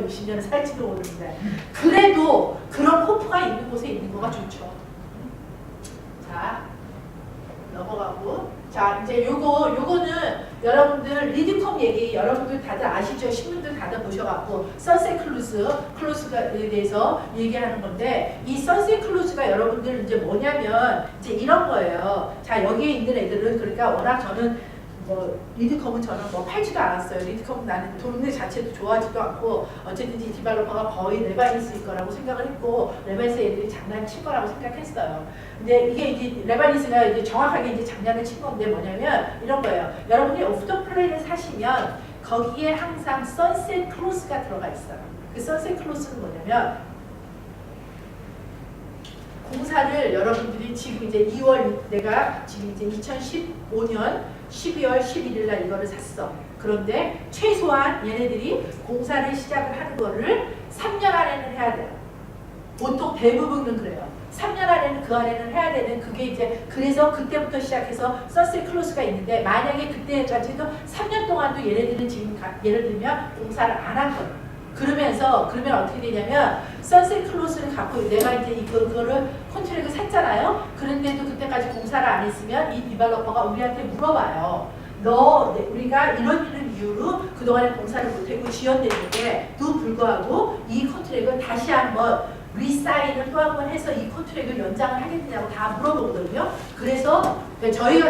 20년을 살지도 모르는데 그래도 그런 호프가 있는 곳에 있는 거가 좋죠. 자, 넘어가고 자 이제 요거는 여러분들 리드컴 얘기 여러분들 다들 아시죠? 신문들 다들 보셔갖고 선셋 클로즈에 대해서 얘기하는 건데 이 선셋 클로즈가 여러분들 이제 뭐냐면 이제 이런 거예요. 자 여기에 있는 애들은 그러니까 워낙 저는 뭐 리드컴은 저는 뭐 팔지도 않았어요. 리드컴은 나는 동네 자체도 좋아하지도 않고 어쨌든지 디벨로퍼가 거의 레바니스일 거라고 생각을 했고 레바니스 애들이 장난칠 거라고 생각했어요. 근데 이게 이제 레바니스가 이제 정확하게 이제 장난을 친 건데 뭐냐면 이런 거예요. 여러분이 오프더 플레이를 사시면 거기에 항상 선셋 클로즈가 들어가 있어요. 그 선셋 클로즈는 뭐냐면 공사를 여러분들이 지금 이제 2월 내가 지금 이제 2015년 12월 11일 날 이거를 샀어. 그런데 최소한 얘네들이 공사를 시작을 하는 거를 3년 안에는 해야 돼요. 보통 대부분은 그래요. 3년 안에는 그 안에는 해야 되는 그게 이제 그래서 그때부터 시작해서 선셋 클로즈가 있는데 만약에 그때까지도 3년 동안도 얘네들은 지금 예를 들면 공사를 안 한 거예요. 그러면 어떻게 되냐면 선셋 클로즈를 갖고 내가 이제 이거를 컨트랙을 샀잖아요. 그런데도 그때까지 공사를 안 했으면 이 디벨로퍼가 우리한테 물어봐요. 너 우리가 이런 이유로 그동안에 공사를 못하고 지연됐는데도 불구하고 이 컨트랙을 다시 한번 리사인을 또 한 번 해서 이 컨트랙을 연장을 하겠느냐고 다 물어보거든요. 그래서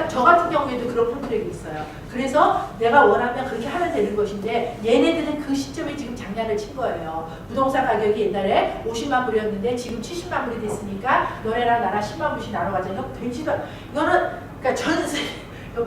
저 같은 경우에도 그런 컨트랙이 있어요. 그래서 내가 원하면 그렇게 하면 되는 것인데 얘네들은 그 시점에 지금 장난을 친 거예요. 부동산 가격이 옛날에 50만 불이었는데 지금 70만 불이 됐으니까 너네랑 나랑 10만 불씩 나눠 가자. 이거 되지도 않아. 이거는 그러니까 전세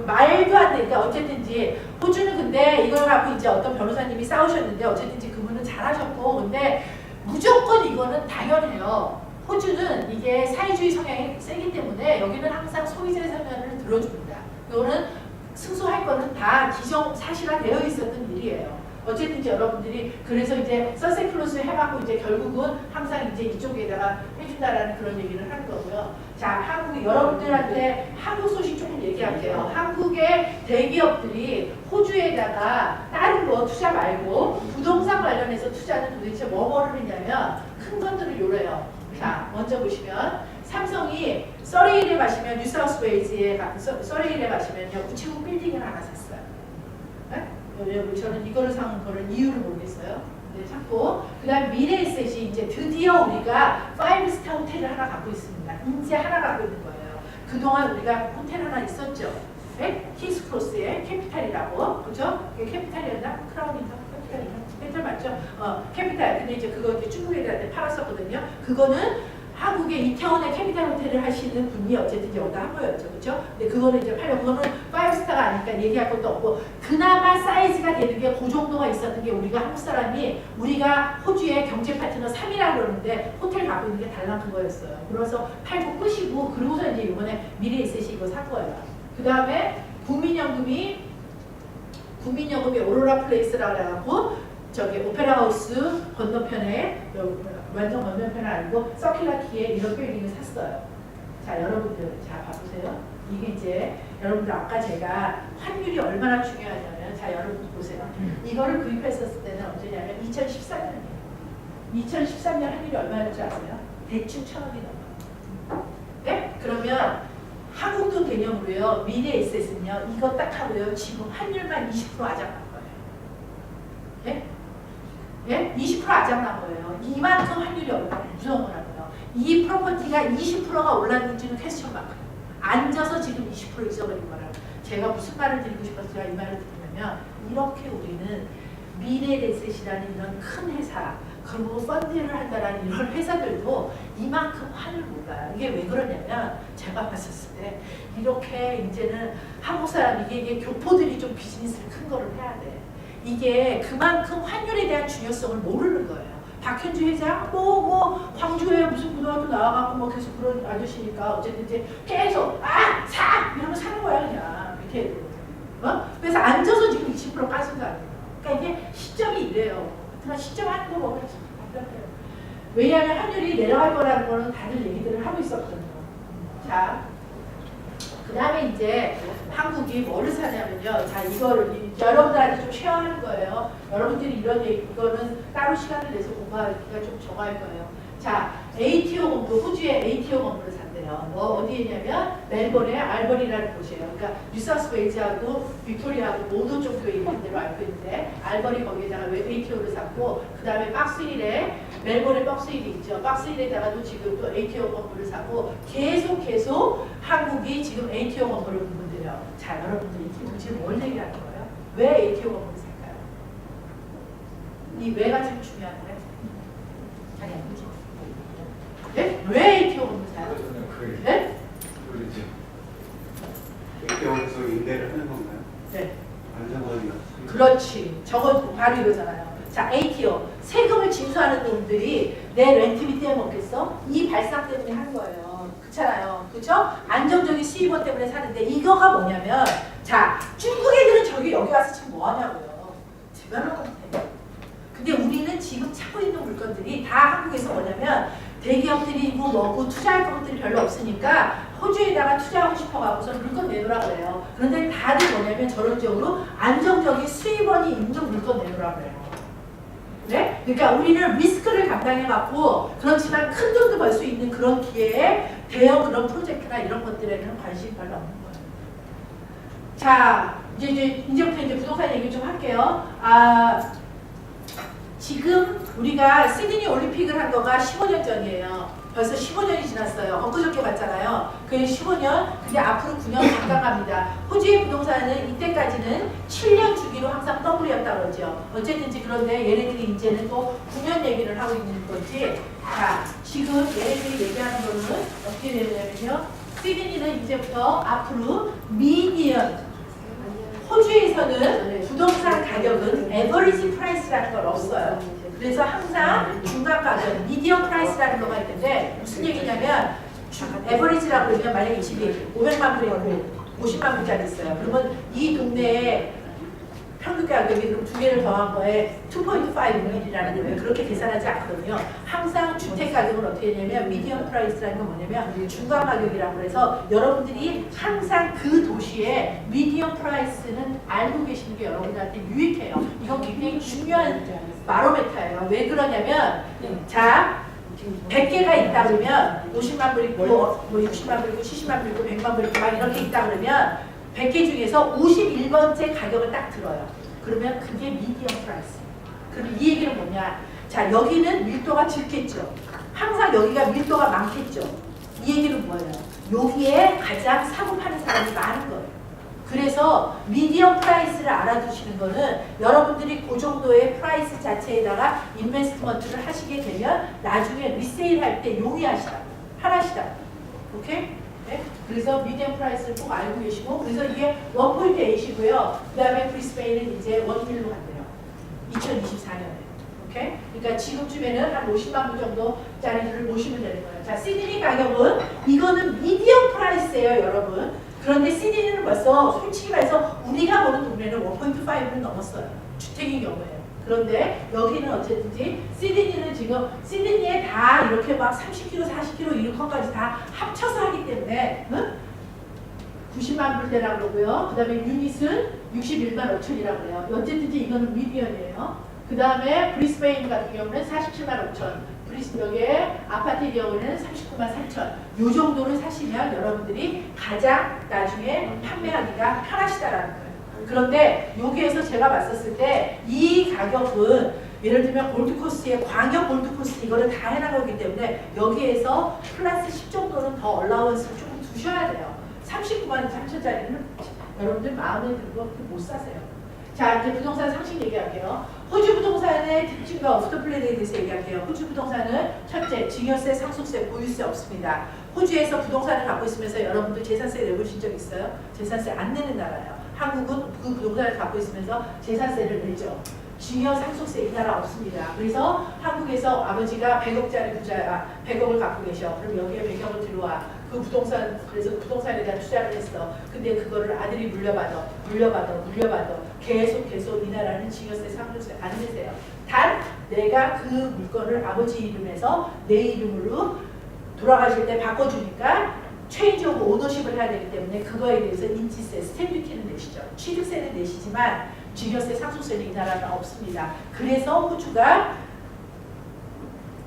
말도 안 되니까 어쨌든지 호주는 근데 이걸 갖고 이제 어떤 변호사님이 싸우셨는데 어쨌든지 그분은 잘하셨고 근데 무조건 이거는 당연해요. 호주는 이게 사회주의 성향이 세기 때문에 여기는 항상 소유자의 성향을 들어줍니다. 이거는 승소할 거는 다 기정사실화 되어 있었던 일이에요. 어쨌든지 여러분들이 그래서 이제 선셋 클로즈 해갖고 이제 결국은 항상 이제 이쪽에다가 해준다라는 그런 얘기를 하는 거고요. 자, 여러분들한테 한국 소식 조금 얘기할게요. 한국의 대기업들이 호주에다가 다른 거 투자 말고 부동산 관련해서 투자는 도대체 뭐를 했냐면 큰 것들을 요래요. 자, 먼저 보시면 삼성이 서레일에 가시면 뉴사우스웨일즈에 서레일에 가시면요 우체국 빌딩을 하나 샀어요. 네? 저는 이거를 산 거는 이유를 모르겠어요. 네, 샀고 그 다음 미래에셋이 이제 드디어 우리가 5스타 호텔을 하나 갖고 있습니다. 이제 하나 갖고 있는 거예요. 그동안 우리가 호텔 하나 있었죠. 네? 킹스크로스의 캐피탈이라고 그죠? 캐피탈이었나? 크라운인가? 캐피탈 맞죠? 캐피탈. 근데 이제 그거 이제 중국 애들한테 팔았었거든요. 그거는 한국의 이태원의 캐피탈 호텔을 하시는 분이 어쨌든 여기다 한 거였죠. 그렇죠? 근데 그거는 이제 팔려. 그거는 5스타가 아니니까 얘기할 것도 없고 그나마 사이즈가 되는 게 그 정도가 있었던 게 우리가 한국 사람이 우리가 호주의 경제 파트너 3이라고 그러는데 호텔 갖고 있는 게 달랑 그거였어요. 그래서 팔고 끄시고 그러고서 이제 이번에 미래에셋이 이거 산 거예요. 그 다음에 국민연금이 오로라 플레이스라고 해갖고 저기 오페라 하우스 건너편에 완전 건너편은 아니고 서큘라키에 이런 빌딩을 샀어요. 자 여러분들 자 봐보세요. 이게 이제 여러분들 아까 제가 환율이 얼마나 중요하냐면 자 여러분 보세요. 이거를 구입했었을 때는 언제냐면 2013년이에요. 2013년 환율이 얼마였지 아세요? 대충 1,000원이 넘어요. 네? 그러면 한국 돈 개념으로요. 미래에셋은요. 이거 딱 하고요. 지금 환율만 20% 아작난 거예요. 네? 예? 20% 아작난 거예요. 이만큼 환율이 얼마나 무서운 거라고요. 이 프로퍼티가 20%가 올랐는지는 퀘스천 마크예요. 앉아서 지금 20% 잊어버린 거라고. 제가 무슨 말을 드리고 싶어서 제가 이 말을 드리냐면 이렇게 우리는 미래에셋이라는 이런 큰 회사 그리고 펀드를 한다라는 이런 회사들도 이만큼 환을 몰라요. 이게 왜 그러냐면 제가 봤었을 때 이렇게 이제는 한국 사람 이게 교포들이 좀 비즈니스를 큰 거를 해야 돼. 이게 그만큼 환율에 대한 중요성을 모르는 거예요. 박현주 회장 뭐 광주에 무슨 고등학교 나와갖고 뭐 계속 그런 아저씨니까 어쨌든 이제 계속 사! 이러면 사는 거야 그냥 이렇게. 그래서 앉아서 지금 20% 까진 거 아니에요. 그러니까 이게 시점이 이래요. 그러니까 시점 하는 거 보면 답답해요. 왜냐하면 환율이 내려갈 거라는 거는 다들 얘기들을 하고 있었거든요. 자, 그 다음에 이제 한국이 뭐를 사냐면요. 자, 이거를 여러분들한테 좀 쉐어하는 거예요. 여러분들이 이런 얘기, 이거는 따로 시간을 내서 공부하기가 좀 정할 거예요. 자, ATO 건물, 호주의 ATO 건물을 샀대요. 뭐 어디에냐면 멜번의 알버니라는 곳이에요. 그러니까 뉴사우스웨일즈하고 빅토리아하고 모두 정도에 있는 데로 알고 있는데 알버니 거기에다가 ATO를 샀고 그 다음에 박스힐에 멜번의 박스힐이 있죠. 박스힐에다가도 지금 또 ATO 건물을 사고 계속 한국이 지금 ATO 건물을 구분돼요. 자, 여러분들이 지금 뭘 얘기하는 거예요? 왜 ATO 건물을 살까요? 이 왜가 참 중요한데. 아니, 그렇지. 네? 왜 ATO 건물 사요? 네? ATO에서 임대를 하는 건가요? 네. 안전거리가. 그렇지. 저건 바로 이거잖아요. 자, ATO. 세금을 징수하는 놈들이 내 렌트비 때문에 먹겠어? 이 발상 때문에 하는 거예요. 그렇잖아요. 그렇죠? 안정적인 수입원 때문에 사는데 이거가 뭐냐면 자, 중국 애들은 여기 와서 지금 뭐 하냐고요. 제발로 못해. 근데 우리는 지금 찾고 있는 물건들이 다 한국에서 뭐냐면 대기업들이고 뭐고 투자할 것들이 별로 없으니까 호주에다가 투자하고 싶어가고서 물건 내놓으라 그래요. 그런데 다들 뭐냐면 저런 쪽으로 안정적인 수입원이 있는 물건 내놓으라 그래요. 네? 그러니까 우리는 리스크를 감당해갖고 그렇지만 큰 돈도 벌 수 있는 그런 기회에 대형 그런 프로젝트나 이런 것들에는 관심이 별로 없는 거예요. 자, 이제부터 부동산 얘기 좀 할게요. 지금 우리가 시드니 올림픽을 한 거가 15년 전이에요. 벌써 15년이 지났어요. 엊그저께 봤잖아요. 그게 15년, 그게 앞으로 9년 잠깐 갑니다. 호주의 부동산은 이때까지는 7년 주기로 항상 더블이었다고 그러죠. 어쨌든지 그런데 얘네들이 이제는 또 9년 얘기를 하고 있는 거지. 자, 지금 얘네들이 얘기하는 거는 어떻게 되냐면요. 시드니는 이제부터 앞으로 미디언, 호주에서는 부동산 가격은 에버리지 프라이스라는 걸 없어요. 그래서 항상 중간 가격, 미디엄 프라이스라는 거가 있는데 무슨 얘기냐면 에버리지라고 그러면 만약에 집이 500만 불이고 50만 불짜리 있어요. 그러면 이 동네에 평균 가격이 그럼 두 개를 더한 거에 2.5mm라는 거예요. 그렇게 계산하지 않거든요. 항상 주택 가격은 어떻게 되냐면 미디엄 프라이스라는 건 뭐냐면 중간 가격이라고 해서 여러분들이 항상 그 도시의 미디엄 프라이스는 알고 계시는 게 여러분들한테 유익해요. 이건 굉장히 중요한 바로메터예요. 왜 그러냐면 자 100개가 있다 그러면 50만 불 있고 뭐 60만 불 있고 70만 불 있고 100만 불 있고 막 이렇게 있다 그러면 100개 중에서 51번째 가격을 딱 들어요. 그러면 그게 미디엄 프라이스. 그럼 이 얘기는 뭐냐? 자, 여기는 밀도가 적겠죠. 항상 여기가 밀도가 많겠죠. 이 얘기는 뭐예요? 여기에 가장 사고 파는 사람이 많은 거예요. 그래서 미디엄 프라이스를 알아두시는 거는 여러분들이 그 정도의 프라이스 자체에다가 인베스트먼트를 하시게 되면 나중에 리세일 할 때 용이하시다. 하나시다. 오케이? 네? 그래서 미디엄 프라이스를 꼭 알고 계시고 그래서 이게 1.8이고요. 그 다음에 브리스베인은 이제 1밀로 간대요. 2024년에. 오케이? 그러니까 지금쯤에는 한 50만 불 정도짜리를 모시면 되는 거예요. 자, 시드니 가격은 이거는 미디엄 프라이스예요, 여러분. 그런데 시드니는 벌써 솔직히 말해서 우리가 보는 동네는 1.5를 넘었어요. 주택인 경우에요. 그런데 여기는 어쨌든지 시드니는 지금 시드니에 다 이렇게 막 30km, 40km 이런 것까지 다 합쳐서 하기 때문에 응? 90만 불대라고 그러고요. 그 다음에 유닛은 61만 5천이라고 그래요. 어쨌든지 이거는 미디언이에요. 그 다음에 브리스베인 같은 경우는 47만 5천. 여기에 아파트의 경우는 39만 3천. 요 정도를 사시면 여러분들이 가장 나중에 판매하기가 편하시다라는 거예요. 그런데 여기에서 제가 봤었을 때 이 가격은 예를 들면 골드코스트의 광역 골드코스트 이거를 다 해나가기 때문에 여기에서 플러스 10 정도는 더 얼라우언스를 조금 두셔야 돼요. 39만 3천짜리는 여러분들 마음에 들고 못 사세요. 자, 이제 부동산 상식 얘기할게요. 호주 부동산의 특징과 오프터 플랜에 대해서 얘기할게요. 호주 부동산은 첫째, 증여세, 상속세, 보유세 없습니다. 호주에서 부동산을 갖고 있으면서 여러분들 재산세 내보신 적 있어요? 재산세 안 내는 나라예요. 한국은 그 부동산을 갖고 있으면서 재산세를 내죠. 증여 상속세 이 나라 없습니다. 그래서 한국에서 아버지가 100억짜리 부자야. 100억을 갖고 계셔. 그럼 여기에 100억을 들어와. 그 부동산, 그래서 부동산에 대한 투자를 했어. 근데 그거를 아들이 물려받아. 계속 이 나라는 증여세, 상속세 안 내세요. 단 내가 그 물건을 아버지 이름에서 내 이름으로 돌아가실 때 바꿔주니까 체인지 오브 오너십을 해야 되기 때문에 그거에 대해서 인지세, 스탬프 듀티는 내시죠. 취득세는 내시지만 증여세, 상속세는 이 나라는 없습니다. 그래서 호주가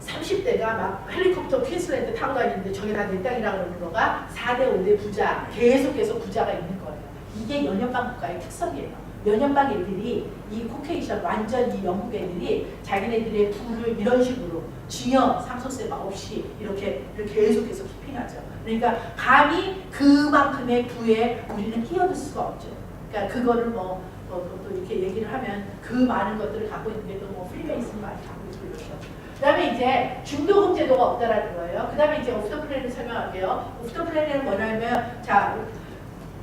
30대가 막 헬리콥터 퀸슬랜드 타고 다니는데 저게 다 내 땅이라고 그러는 거가 4대 5대 부자, 계속해서 부자가 있는 거예요. 이게 연연방 국가의 특성이에요. 연연방 애들이 이 코케이션 완전 이 영국 애들이 자기네들의 부를 이런 식으로 증여 상속세가 없이 이렇게 계속해서 키핑하죠. 그러니까 감히 그만큼의 부에 우리는 끼어들 수가 없죠. 그러니까 그거를 또 이렇게 얘기를 하면 그 많은 것들을 갖고 있는 게 또 뭐 프리메이슨 많이 갖고 있고 이러죠. 그 다음에 이제 중도금 제도가 없다라는 거예요. 그 다음에 이제 오프터 플랜을 설명할게요. 오프터 플랜은 뭐냐면, 자,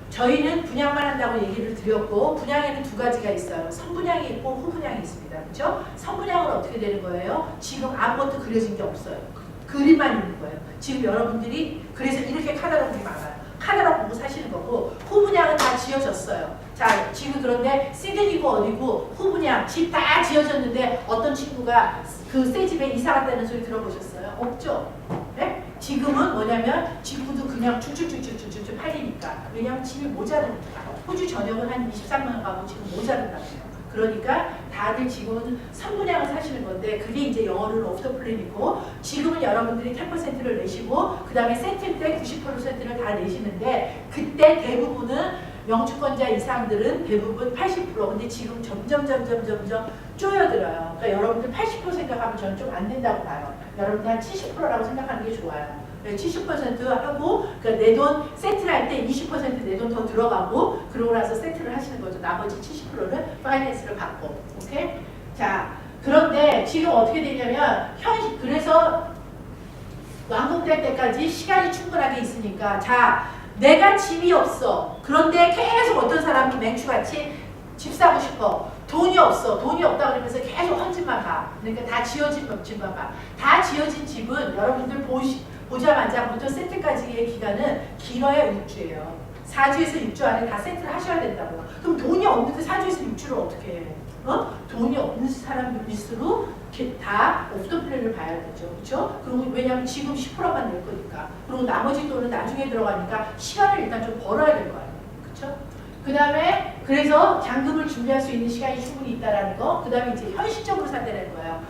저희는 분양만 한다고 얘기를 드렸고, 분양에는 두 가지가 있어요. 선분양이 있고 후분양이 있습니다. 그렇죠? 선분양은 어떻게 되는 거예요? 지금 아무것도 그려진 게 없어요. 그림만 있는 거예요. 지금 여러분들이 그래서 이렇게 카탈로그가 많아요. 카탈로그 보고 사시는 거고, 후분양은 다 지어졌어요. 자, 지금 그런데 시드니고 어디고 후분양 집 다 지어졌는데 어떤 친구가 그 새 집에 이사 갔다는 소리 들어보셨어요? 없죠? 네? 지금은 뭐냐면 집부도 그냥 쭉쭉쭉쭉쭉쭉 팔리니까. 왜냐면 집이 모자르니까. 호주 전역은 한 23만 가구 지금 모자른다고요. 그러니까 다들 지금은 선분양을 사시는 건데 그게 이제 영어로는 오프터 플랜이고, 지금은 여러분들이 10%를 내시고 그 다음에 세트 때 90%를 다 내시는데, 그때 대부분은 영주권자 이상들은 대부분 80%, 근데 지금 점점 쪼여들어요. 그러니까 여러분들 80% 생각하면 저는 좀 안 된다고 봐요. 여러분들 한 70%라고 생각하는 게 좋아요. 70% 하고 내 돈 세트를 할 때 20% 내 돈 더 들어가고 그러고 나서 세트를 하시는 거죠. 나머지 70%는 파이낸스를 받고. 오케이? 자, 그런데 지금 어떻게 되냐면 그래서 완공될 때까지 시간이 충분하게 있으니까, 자, 내가 집이 없어. 그런데 계속 어떤 사람은 맹추같이 집 사고 싶어. 돈이 없어. 돈이 없다 그러면서 계속 헌집만 봐. 그러니까 다 지어진 집만 봐. 다 지어진 집은 여러분들 보자마자부터 세트까지의 기간은 길어야 6주예요. 4주에서 6주 안에 다 세트를 하셔야 된다고요. 그럼 돈이 없는데 4주에서 6주를 어떻게 해? 돈이 없는 사람일수록 다 오프터 플랜을 봐야 되죠. 그렇죠? 그리고 왜냐하면 지금 10%만 낼 거니까. 그리고 나머지 돈은 나중에 들어가니까 시간을 일단 좀 벌어야 될 거 아니에요. 그렇죠? 그 다음에 그래서 잔금을 준비할 수 있는 시간이 충분히 있다라는 거. 그 다음에 이제 현실적으로 산다는 거예요.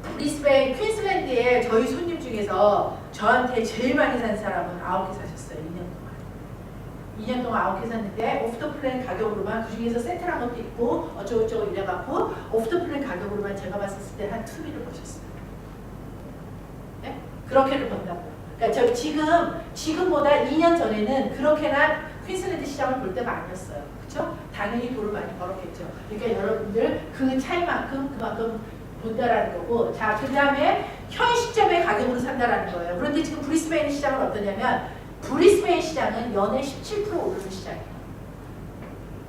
브리스베인, 퀸슬랜드에 저희 손님 중에서 저한테 제일 많이 산 사람은 9개 사셨어요. 2년 동안. 2년 동안 9개 샀는데 오프터 플랜 가격으로만, 그 중에서 세트란 것도 있고 어쩌고저쩌고 이래갖고 오프터 플랜 가격으로만 제가 봤을 때 한 2위를 버셨어요. 네? 그렇게를 번다고요. 그러니까 저 지금보다 2년 전에는 그렇게나 퀸슬랜드 시장을 볼 때가 아니었어요. 그렇죠? 당연히 돈을 많이 벌었겠죠. 그러니까 여러분들 그 차이만큼 그만큼 본다라는 거고. 자, 그 다음에 현 시점의 가격으로 산다라는 거예요. 그런데 지금 브리스베인 시장은 어떠냐면, 브리스베인 시장은 연에 17% 오르는 시장이에요.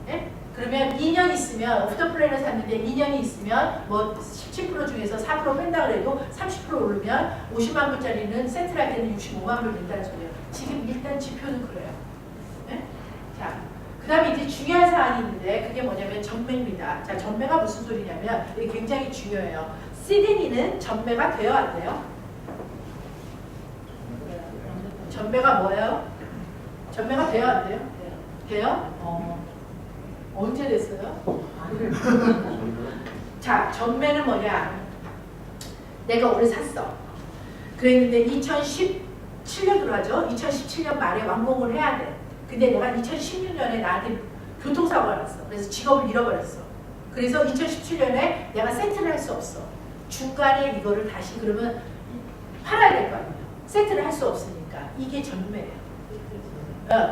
네? 그러면 2년 있으면 오프터 플랜을 샀는데 2년이 있으면 뭐 17% 중에서 4% 뺀다 그래도 30% 오르면 50만 불짜리는 세트를 할 때는 65만 불 낸다는 소리예요. 지금 일단 지표는 그래요. 네? 자, 그 다음에 이제 중요한 사안이 있는데 그게 뭐냐면 전매입니다. 자, 전매가 무슨 소리냐면 이게 굉장히 중요해요. 시드니는 전매가 돼요, 안 돼요? 전매가 뭐예요? 전매가 돼요, 안 돼요? 돼요? 언제 됐어요? 자, 전매는 뭐냐? 내가 올해 샀어. 그랬는데 2017년으로 하죠. 2017년 말에 완공을 해야 돼. 근데 내가 2016년에 나한테 교통사고가 났어. 그래서 직업을 잃어버렸어. 그래서 2017년에 내가 세트를 할 수 없어. 중간에 이거를 다시 그러면 팔아야 될 거 아니에요. 세트를 할 수 없으니까. 이게 전매예요.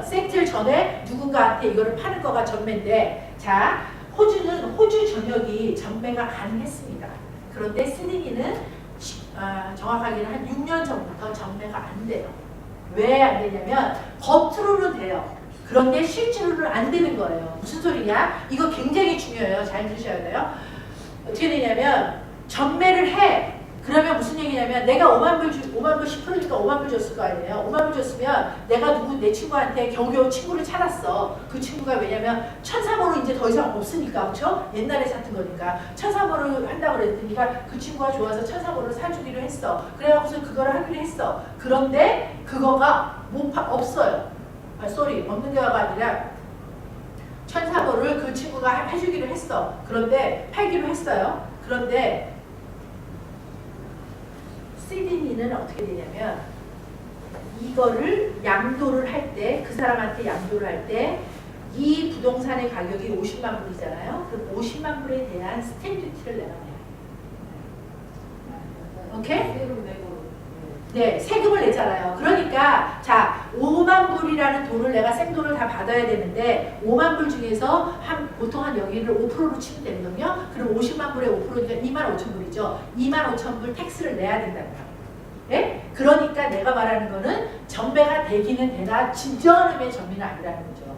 세트 전에 누군가한테 이거를 파는 거가 전매인데, 자, 호주는 호주 전역이 전매가 가능했습니다. 그런데 시드니는 정확하게는 한 6년 전부터 전매가 안 돼요. 왜 안 되냐면 겉으로는 돼요. 그런데 실제로는 안 되는 거예요. 무슨 소리냐? 이거 굉장히 중요해요. 잘 들으셔야 돼요. 어떻게 되냐면 전매를 해. 그러면 무슨 얘기냐면 내가 5만 불 10%니까 5만 불 줬을 거 아니에요. 5만 불 줬으면 내가 내 친구한테 겨우겨우 친구를 찾았어. 그 친구가 왜냐면 1,300원 이제 더 이상 없으니까 그렇죠? 옛날에 샀던 거니까 1,300원을 한다고 그랬으니까 그 친구가 좋아서 1,300원을 사주기로 했어. 그래갖고서 그거를 하기로 했어. 그런데 그거가 없어요. 없는 게가 아니라 1,300원을 그 친구가 해주기로 했어. 그런데 팔기로 했어요. 그런데 시드니는 어떻게 되냐면 이거를 양도를 할 때 그 사람한테 양도를 할 때 이 부동산의 가격이 50만 불이잖아요. 그럼 50만 불에 대한 스탬프 듀티를 내야 돼요. 오케이? 네, 세금을 내잖아요. 그러니까 자 5만 불이라는 돈을 내가 생돈을 다 받아야 되는데 5만 불 중에서 보통 한 여기를 5%로 치면 되거든요. 그럼 50만 불에 5%니까 2만 5천 불이죠. 2만 5천 불 텍스를 내야 된다고요. 네? 그러니까 내가 말하는 거는 전배가 되기는 되나 진정한 의미의 전비는 아니라는 거죠.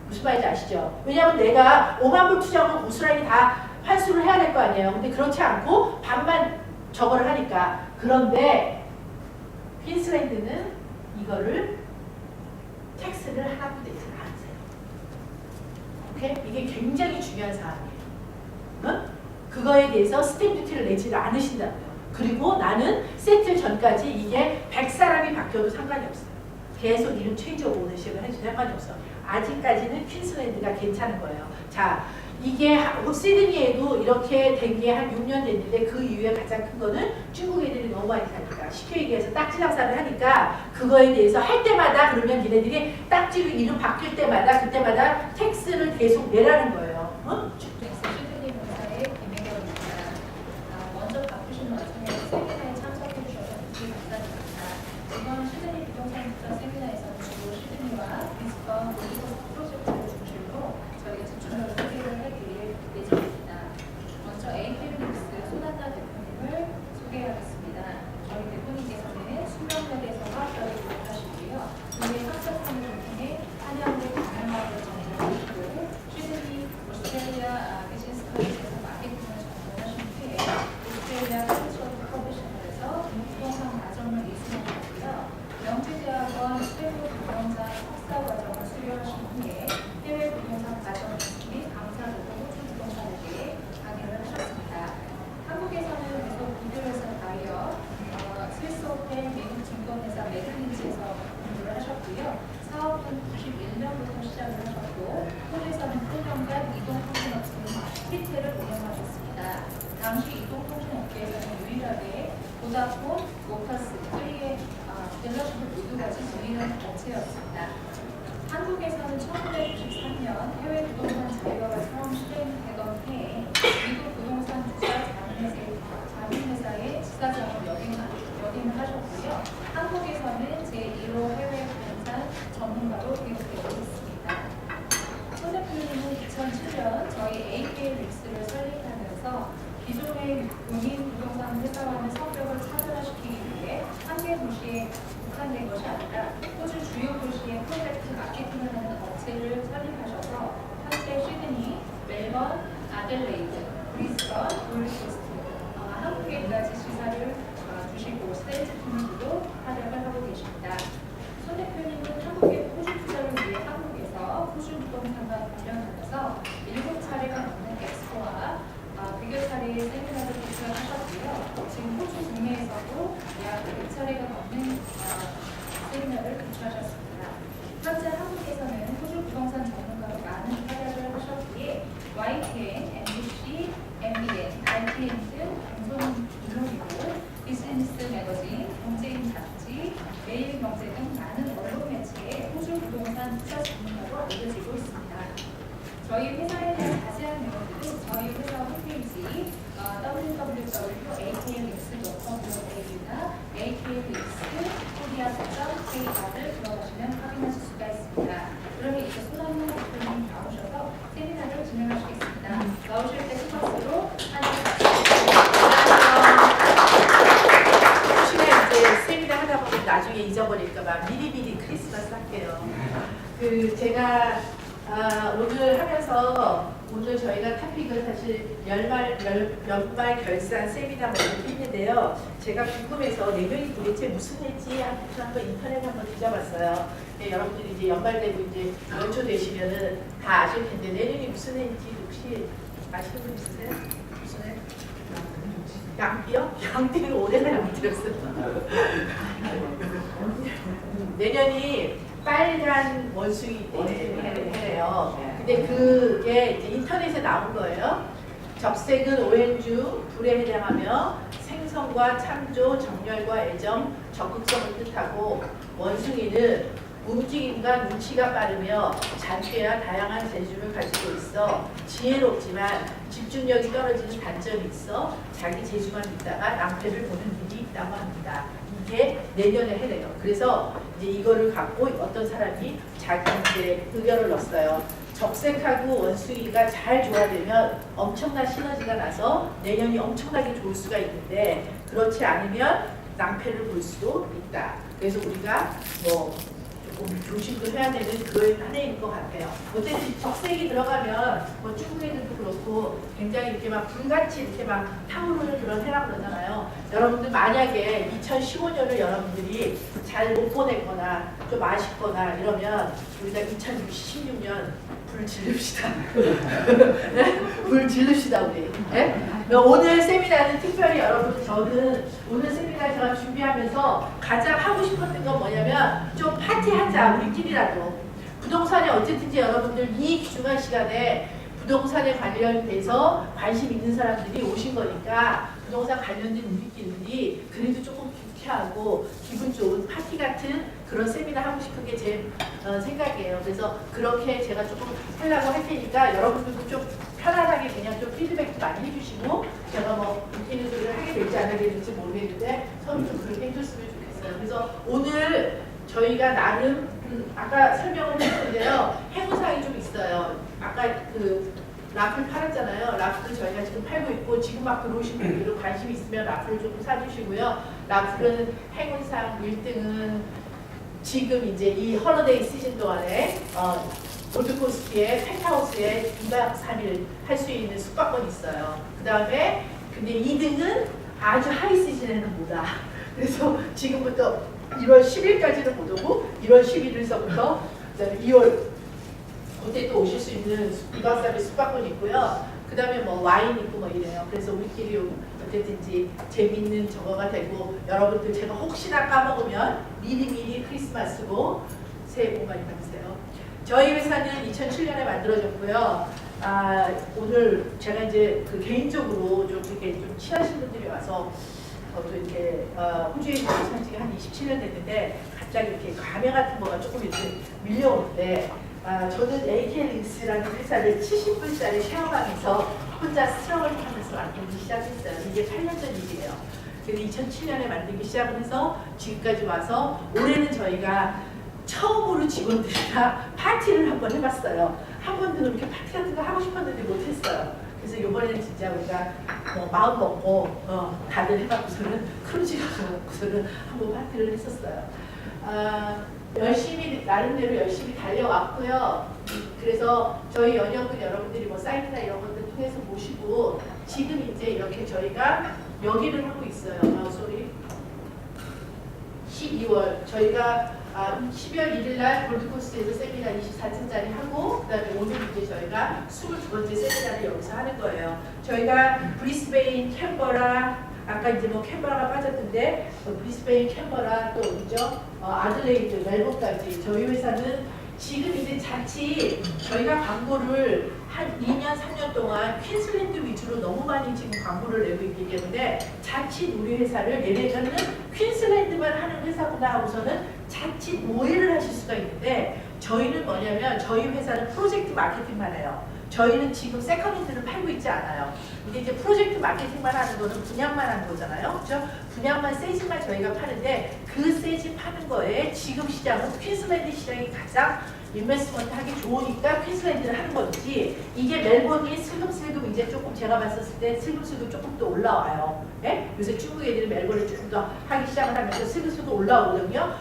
무슨 말인지 아시죠? 왜냐하면 내가 5만 불 투자하면 고스란히 다 환수를 해야 될 거 아니에요. 근데 그렇지 않고 반만 저거를 하니까. 그런데 퀸슬랜드는 이거를 텍스를 하나도 내지 않으세요. 오케이? 이게 굉장히 중요한 사항이에요. 응? 그거에 대해서 스탬프 듀티를 내지를 않으신다고요. 그리고 나는 세틀 전까지 이게 100사람이 바뀌어도 상관이 없어요. 계속 이름 체인지 오브 오너십을 해도 상관이 없어. 아직까지는 퀸슬랜드가 괜찮은 거예요. 자, 이게 시드니에도 이렇게 된 게 한 6년 됐는데 그 이유에 가장 큰 거는 중국 애들이 너무 많이 사니까 쉽게 얘기해서 딱지 장사를 하니까 그거에 대해서 할 때마다 그러면 얘네들이 딱지로 이름 바뀔 때마다 그때마다 텍스를 계속 내라는 거예요. 어? 시드니 본사의 김혜경입니다. 먼저 바쁘신 와중에 세미나에 참석해 주셔서 되게 감사드립니다. 이번 시드니 부동산 투자 세미나에서는 주로 시드니와 비스번 프로젝트를 중심으로 저희가 집중적으로 소개를 해드릴 예정입니다. 먼저 AKBS 손한나 대표님을 소개하겠습니다. 저희 대표님께서는 수명역에서 화학과를 졸업하시고요. 국내 학습팀을 통해 한양대 경영학을 전공하시고 시드니 오스트레일리아 비즈니스 커리지에서 마케팅을 전공하신 후에 오스트레일리아 컬처 프로페셔널에서 부동산 과정을 이수하셨고요. 명지대학원 세부 부동산 석사 과정을 수료하신 후에 해외 부동산 과정 및 강사로도 호주 부동산에 대해 강의를 하셨습니다. 한국에서는 계속 구글에서 바이어, 스위스 호텔, 미국 증권회사 메들린치에서 공부를 하셨고요. 사업은 91년부터 시작을 하셨고 호주에서는 8년간 이동통신업체 히텔을 운영하셨습니다. 당시 이동통신업계에서는 유일하게 보다폰, 로터스, 프리의 딜러십을 모두 가진 유일한 업체였습니다. 한국에서는 1993년 해외 부동산 자유화가 처음 실행되던 해에 미국 부동산 투자 자문회사의 지사장을 역임을 하셨고요. 한국에서는 제1호 해외 부동산 전문가로 기록되고 있습니다. 손 대표님은 2007년 저희 AKLX를 설립하면서 기존의 공인 부동산 회사와는 성격을 차별화시키기 위해 한 개 도시에 국한된 것이 아니라 호주 주요 도시의 프로젝트 마케팅을 하는 업체를 설립하셔서 현재 시드니, 멜번, 아델레이드, 브리스번, 골드코스트, 한국에까지 지사를 주시고 세일즈팀으로도 활약을 하고 계십니다. 손 대표님은 한국의 호주 투자를 위해 한국에서 호주 부동산과 관련하면서 7차례가 넘는 엑스포와 100여 차례의 세미나를 개최하셨고요. 지금 호주 국내에서도 약 100차례가 넘는 세미나를 개최하셨습니다. 현재 한국에서는 호주 부동산 전문가로 많은 활약을 하셨기에 YTN, MBC, MBN, RTN 등 방송인물이고 비즈니스 매거진, 경제인 잡지, 매일경제 등 많은 언론 매체에 호주 부동산 투자 전문가로 알려지고 있습니다. 저희 회사에 대한 자세한 내용들은 저희 회사 홈페이지 www.aklx.com.a나 aklx.korea.kr을 들어가시면 확인하실 수가 있습니다. 그러면 이제 손한나 대표님 나오셔서 세미나를 진행하시겠습니다. 나오실 때 큰 박수로 조심해 이제 세미나 하다 보면 나중에 잊어버릴까봐 미리미리 크리스마스 할게요. 제가 오늘 하면서 오늘 저희가 토픽을 사실 연말 결산 세미나 뭐 이렇게 했는데요. 제가 궁금해서 내년이 도대체 무슨 해지 한번 인터넷 한번 뒤져봤어요. 네, 여러분들이 이제 연말 되고 이제 연초 되시면은 다 아실 텐데 내년이 무슨 해인지 혹시 아시는 분 있으세요? 무슨 해? 양띠요? 양띠는 올해는 양띠였어요. 내년이 빨간 원숭이 해래요. 근데 그게 이제 인터넷에 나온 거예요. 적색은 오행주, 불에 해당하며 생성과 창조, 정열과 애정, 적극성을 뜻하고 원숭이는 움직임과 눈치가 빠르며 잔꾀와 다양한 재주를 가지고 있어 지혜롭지만 집중력이 떨어지는 단점이 있어 자기 재주만 있다가 낭패를 보는 일이 있다고 합니다. 이게 내년에 해래요. 그래서 이제 이거를 갖고 어떤 사람이 자기 이제 의견을 넣었어요. 적색하고 원숭이가 잘 조화되면 엄청난 시너지가 나서 내년이 엄청나게 좋을 수가 있는데 그렇지 않으면 낭패를 볼 수도 있다. 그래서 우리가 뭐 조금 조심도 해야 되는 그 하나인 것 같아요. 어쨌든 적색이 들어가면 뭐 중국 애들도 그렇고 굉장히 이렇게 막 불같이 이렇게 막 타오르는 그런 해라 그러잖아요. 여러분들 만약에 2015년을 여러분들이 잘 못 보냈거나 좀 아쉽거나 이러면 우리가 2016년 불 지릅시다. 불 지릅시다 우리. 네? 오늘 세미나는 특별히 여러분 저는 오늘 세미나 제가 준비하면서 가장 하고 싶었던 건 뭐냐면 좀 파티하자 우리끼리라도. 부동산에 어쨌든지 여러분들 이 귀중한 시간에 부동산에 관련돼서 관심 있는 사람들이 오신 거니까 부동산 관련된 우리끼리 그래도 조금 유쾌하고 기분 좋은 파티 같은 그런 세미나 하고 싶은 게 제 생각이에요. 그래서 그렇게 제가 조금 하려고 할 테니까 여러분들도 좀 편안하게 그냥 좀 피드백도 많이 해주시고 제가 뭐 웃기는 소리를 하게 될지 안 하게 될지 모르겠는데 서로 좀 그렇게 해줬으면 좋겠어요. 그래서 오늘 저희가 나름 아까 설명을 했는데요. 행운상이 좀 있어요. 아까 그 라플 팔았잖아요. 라플을 저희가 지금 팔고 있고 지금 막 들어오신 분들은 관심 있으면 라플을 조금 사주시고요. 라플은 행운상 1등은 지금 이제 이 헐리데이 시즌 동안에 골드코스트의 펜트하우스에 2박 3일 할 수 있는 숙박권이 있어요. 그 다음에 근데 2등은 아주 하이 시즌에는 못 와. 그래서 지금부터 1월 10일까지는 못 오고 1월 11일서부터 그다음에 2월 그때 또 오실 수 있는 2박 3일 숙박권이 있고요. 그 다음에 뭐 와인 있고 뭐 이래요. 그래서 우리끼리 어쨌든지 재밌는 저거가 되고 여러분들 제가 혹시나 까먹으면 미리미리 크리스마스고 새해 복 많이 받으세요. 저희 회사는 2007년에 만들어졌고요. 오늘 제가 이제 그 개인적으로 좀 이렇게 좀 친하신 분들이 와서 또 이렇게 호주에 있는 산 지가 한 27년 됐는데 갑자기 이렇게 감회 같은 거가 조금 이렇게 밀려오는데 저는 AK링스라는 회사를 70불짜리 쉐어방에서 혼자 스트럭을 하면서 만들기 시작했어요. 이게 8년 전 일이에요. 그래서 2007년에 만들기 시작을 해서 지금까지 와서 올해는 저희가 처음으로 직원들이랑 파티를 한번 해봤어요. 한 번도 그렇게 파티 같은 거 하고 싶었는데 못했어요. 그래서 이번에는 진짜 우리가 마음 먹고 다들 해갖고서는 크루즈 가갖고서는 한번 파티를 했었어요. 열심히 나름대로 열심히 달려왔고요. 그래서 저희 연영은 여러분들이 뭐 사이트나 이런 것들 통해서 보시고 지금 이제 이렇게 저희가 여기를 하고 있어요. 12월 저희가 12월 1일 날 골드코스트에서 세미나 24층짜리 하고 그다음에 오늘 이제 저희가 22번째 세미나를 여기서 하는 거예요. 저희가 브리스베인, 캔버라 아까 이제 뭐 캔버라가 빠졌는데 브리스베인, 캔버라 또 어디죠? 아들레이드, 멜번까지 저희 회사는 지금 이제 자칫 저희가 광고를 한 2년, 3년 동안 퀸슬랜드 위주로 너무 많이 지금 광고를 내고 있기 때문에 자칫 우리 회사를 얘네들은 퀸슬랜드만 하는 회사구나 하고서는 자칫 오해를 하실 수가 있는데 저희는 뭐냐면 저희 회사는 프로젝트 마케팅만 해요. 저희는 지금 세컨핸드를 팔고 있지 않아요. 근데 이제 프로젝트 마케팅만 하는 거는 분양만 하는 거잖아요. 그렇죠? 분양만 세집만 저희가 파는데 그 세집 파는 거에 지금 시장은 퀸슬랜드 시장이 가장 인베스트먼트 하기 좋으니까 퀸슬랜드를 하는 거지. 이게 멜번이 슬금슬금 이제 조금 제가 봤었을 때 슬금슬금 조금 더 올라와요. 네? 요새 중국 애들이 멜번을 조금 더 하기 시작을 하면서 슬금슬금 올라오거든요.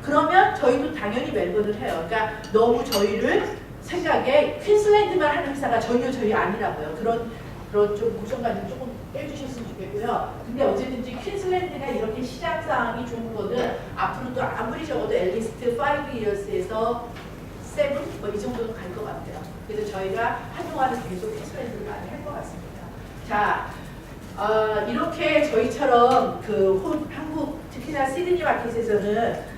그러면 저희도 당연히 멜번을 해요. 그러니까 너무 저희를 생각에 퀸슬랜드만 하는 회사가 전혀 저희 아니라고요. 그런 좀 고정관념 조금 빼주셨으면 좋겠고요. 근데 어쨌든지 퀸슬랜드가 이렇게 시장 상황이 좋은 거는 앞으로도 아무리 적어도 앨리스트 5years에서 7? 뭐 이 정도는 갈 것 같아요. 그래서 저희가 한동안은 계속 퀸슬랜드를 많이 할 것 같습니다. 자, 이렇게 저희처럼 한국 특히나 시드니 마켓에서는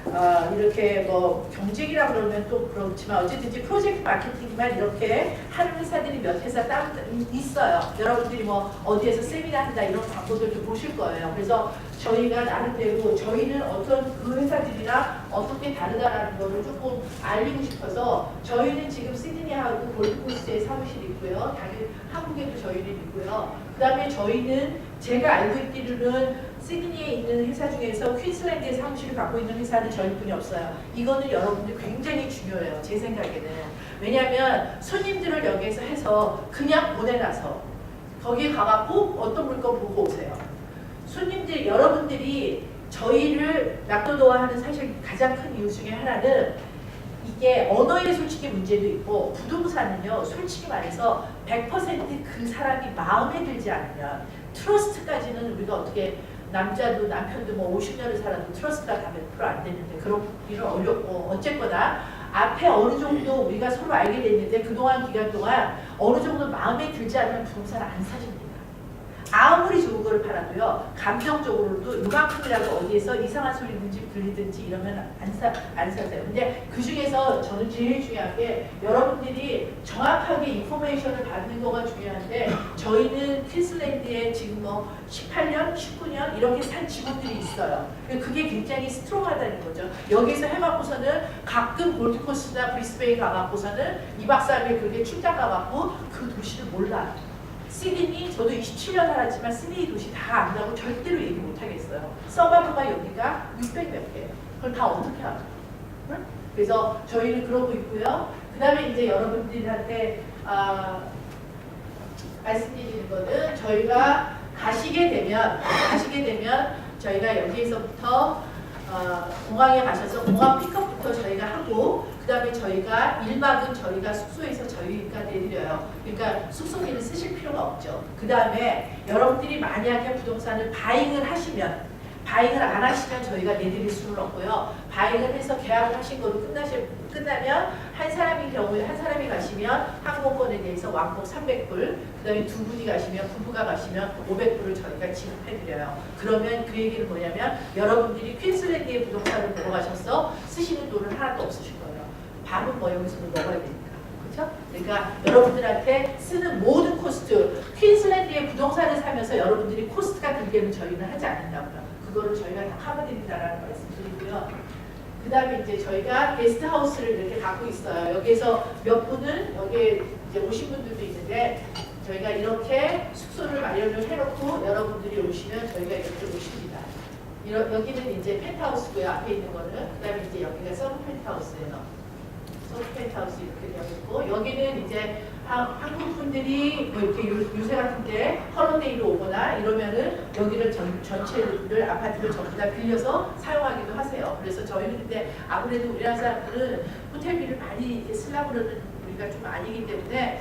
이렇게 뭐 경쟁이라 그러면 또 그렇지만 어쨌든 프로젝트 마케팅만 이렇게 하는 회사들이 몇 회사 따로 있어요. 여러분들이 뭐 어디에서 세미나 한다 이런 광고들도 보실 거예요. 그래서 저희가 나름대로 저희는 어떤 그 회사들이랑 어떻게 다르다라는 거를 조금 알리고 싶어서 저희는 지금 시드니하고 골드코스트에 사무실이 있고요. 당연히 한국에도 저희는 있고요. 그 다음에 저희는 제가 알고 있기로는 시드니에 있는 회사 중에서 퀸슬랜드에 사무실을 갖고 있는 회사는 저희뿐이 없어요. 이거는 여러분들 굉장히 중요해요. 제 생각에는. 왜냐하면 손님들을 여기에서 해서 그냥 보내놔서 거기에 가갖고 어떤 물건 보고 오세요. 손님들, 여러분들이 저희를 낙도도화하는 사실 가장 큰 이유 중에 하나는 이게 언어의 솔직히 문제도 있고 부동산은요 솔직히 말해서 100%그 사람이 마음에 들지 않으면 트러스트까지는 우리가 어떻게 남자도 남편도 뭐 50년을 살아도 트러스트가 다 100% 안 되는데 그런 일은 어렵고 어쨌거나 앞에 어느 정도 우리가 서로 알게 됐는데 그동안 기간 동안 어느 정도 마음에 들지 않으면 부동산을 안 사십니다. 아무리 좋은 거를 팔아도요 감정적으로도 이만큼이라도 어디에서 이상한 소리 들리든지 이러면 안 사세요. 근데 그 중에서 저는 제일 중요한 게 여러분들이 정확하게 인포메이션을 받는 거가 중요한데 저희는 퀸슬랜드에 지금 뭐 18년, 19년 이렇게 산 직원들이 있어요. 그게 굉장히 스트롱하다는 거죠. 여기서 해갖고서는 가끔 골드코스트나 브리스베인 가갖고서는 2박 3일 그렇게 출장 가갖고 그 도시를 몰라요. 시드니, 저도 27년 살았지만 시드니 도시 다 안다고 절대로 얘기 못하겠어요. 서바브가 여기가 600 몇 개예요. 그걸 다 어떻게 알아요? 응? 그래서 저희는 그러고 있고요. 그 다음에 이제 여러분들한테 말씀드리는 거는 저희가 가시게 되면 저희가 여기에서부터 공항에 가셔서 공항 픽업부터 저희가 하고 그 다음에 저희가 1박은 저희가 숙소에서 저희가 내드려요. 그러니까 숙소비는 쓰실 필요가 없죠. 그 다음에 여러분들이 만약에 부동산을 바잉을 하시면 바잉을 안 하시면 저희가 내드릴 수는 없고요. 바잉을 해서 계약을 하신 거로 끝나면 한 사람인 경우에 한 사람이 가시면 항공권에 대해서 왕복 300불 그 다음에 두 분이 가시면 부부가 가시면 500불을 저희가 지급해드려요. 그러면 그 얘기는 뭐냐면 여러분들이 퀸슬랜드의 부동산을 보러 가셔서 쓰시는 돈은 하나도 없으실 거예요. 밥은 뭐 여기서도 먹어야 되니까. 그렇죠? 그러니까 여러분들한테 쓰는 모든 코스트 퀸슬랜드의 부동산을 사면서 여러분들이 코스트가 들게는 저희는 하지 않는다고요. 그거를 저희가 다 커버드린다라는 말씀드리고요. 그 다음에 이제 저희가 게스트하우스를 이렇게 갖고 있어요. 여기에서 몇 분은 여기에 이제 오신 분들도 있는데 저희가 이렇게 숙소를 마련을 해놓고 여러분들이 오시면 저희가 이렇게 오십니다. 여기는 이제 펜트하우스고요. 앞에 있는 거는. 그 다음에 이제 여기가 서브 펜트하우스예요. 서브 펜트하우스 이렇게 되어 있고 여기는 이제 한국 분들이 뭐 이렇게 요새 같은데 헐리데이로 오거나 이러면은 여기를 전체를 아파트를 전부 다 빌려서 사용하기도 하세요. 그래서 저희는 근데 아무래도 우리나라 사람들은 호텔비를 많이 쓰려고 그러는 우리가 좀 아니기 때문에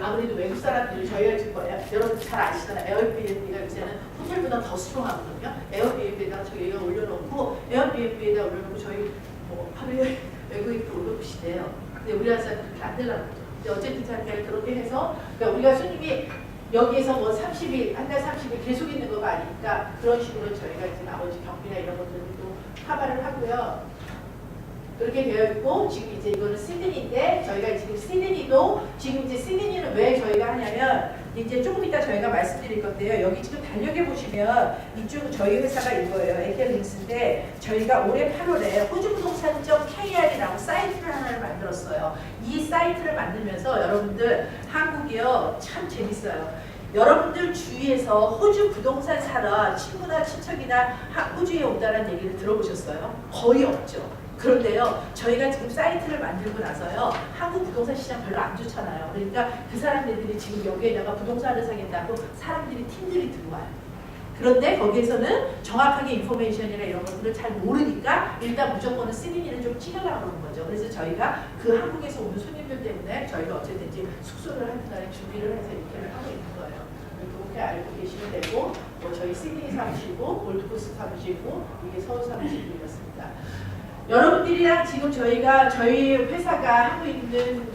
아무래도 외국 사람들이 저희가 지금 여러분 잘 아시잖아요. 에어비앤비가 요새는 호텔보다 더 수롱하거든요. 에어비앤비에다가 저희가 올려놓고 에어비앤비에다 올려놓고 저희 뭐 하루에 외국인도 올려보시대요. 근데 우리나라 사람들은 그렇게 안 되려고 그러죠. 어쨌든 잘 그렇게 해서 그러니까 우리가 손님이 여기에서 뭐 30일, 한 달 30일 계속 있는 거가 아니니까 그런 식으로 저희가 이제 나머지 경비나 이런 것들을 또 커버를 하고요. 그렇게 되어 있고 지금 이제 이거는 시드니인데 저희가 지금 시드니도 지금 이제 시드니는 왜 저희가 하냐면 이제 조금 이따 저희가 말씀드릴 건데요. 여기 지금 달력에 보시면 이쪽은 저희 회사가 이거예요. 에겔링스인데 저희가 올해 8월에 호주부동산.kr이라고 사이트를 하나를 만들었어요. 이 사이트를 만들면서 여러분들 한국이요 참 재밌어요. 여러분들 주위에서 호주 부동산 사러 친구나 친척이나 호주에 온다는 얘기를 들어보셨어요? 거의 없죠. 그런데요, 저희가 지금 사이트를 만들고 나서요, 한국 부동산 시장 별로 안 좋잖아요. 그러니까 그 사람들이 지금 여기에다가 부동산을 사겠다고 사람들이 팀들이 들어와요. 그런데 거기에서는 정확하게 인포메이션이나 이런 것들을 잘 모르니까 일단 무조건은 시드니를 좀 찍으려고 그러는 거죠. 그래서 저희가 그 한국에서 오는 손님들 때문에 저희가 어쨌든지 숙소를 하여튼 간에 준비를 해서 이렇게 하고 있는 거예요. 그렇게 알고 계시면 되고 뭐 저희 시드니 사무실고 골드코스트 사무실고 이게 서울 사무실고 이렇습니다. 여러분들이랑 지금 저희 회사가 하고 있는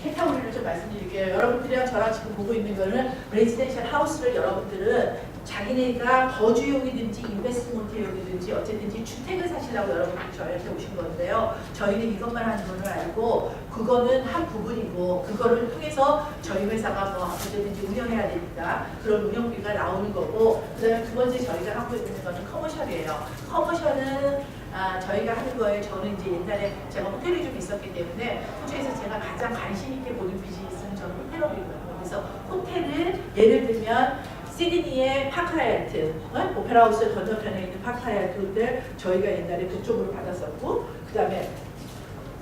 캐타고리를 좀 말씀드릴게요. 여러분들이랑 저랑 지금 보고 있는 거는 레지던셜 하우스를 여러분들은 자기네가 거주용이든지 인베스트먼트용이든지 어쨌든지 주택을 사시려고 여러분들이 저희한테 오신 건데요. 저희는 이것만 하는 걸 알고 그거는 한 부분이고 그거를 통해서 저희 회사가 뭐 어쨌든지 운영해야 되니까 그런 운영비가 나오는 거고 그 다음에 두 번째 저희가 하고 있는 거는 커머셜이에요. 커머셜은 저희가 하는 거에 저는 이제 옛날에 제가 호텔이 좀 있었기 때문에 호주에서 제가 가장 관심 있게 보는 비즈니스는 저는 호텔업이거든요. 그래서 호텔을 예를 들면 시드니의 파크하얏트, 오페라하우스 건너편에 있는 파크하얏트 호텔 저희가 옛날에 그쪽으로 받았었고 그 다음에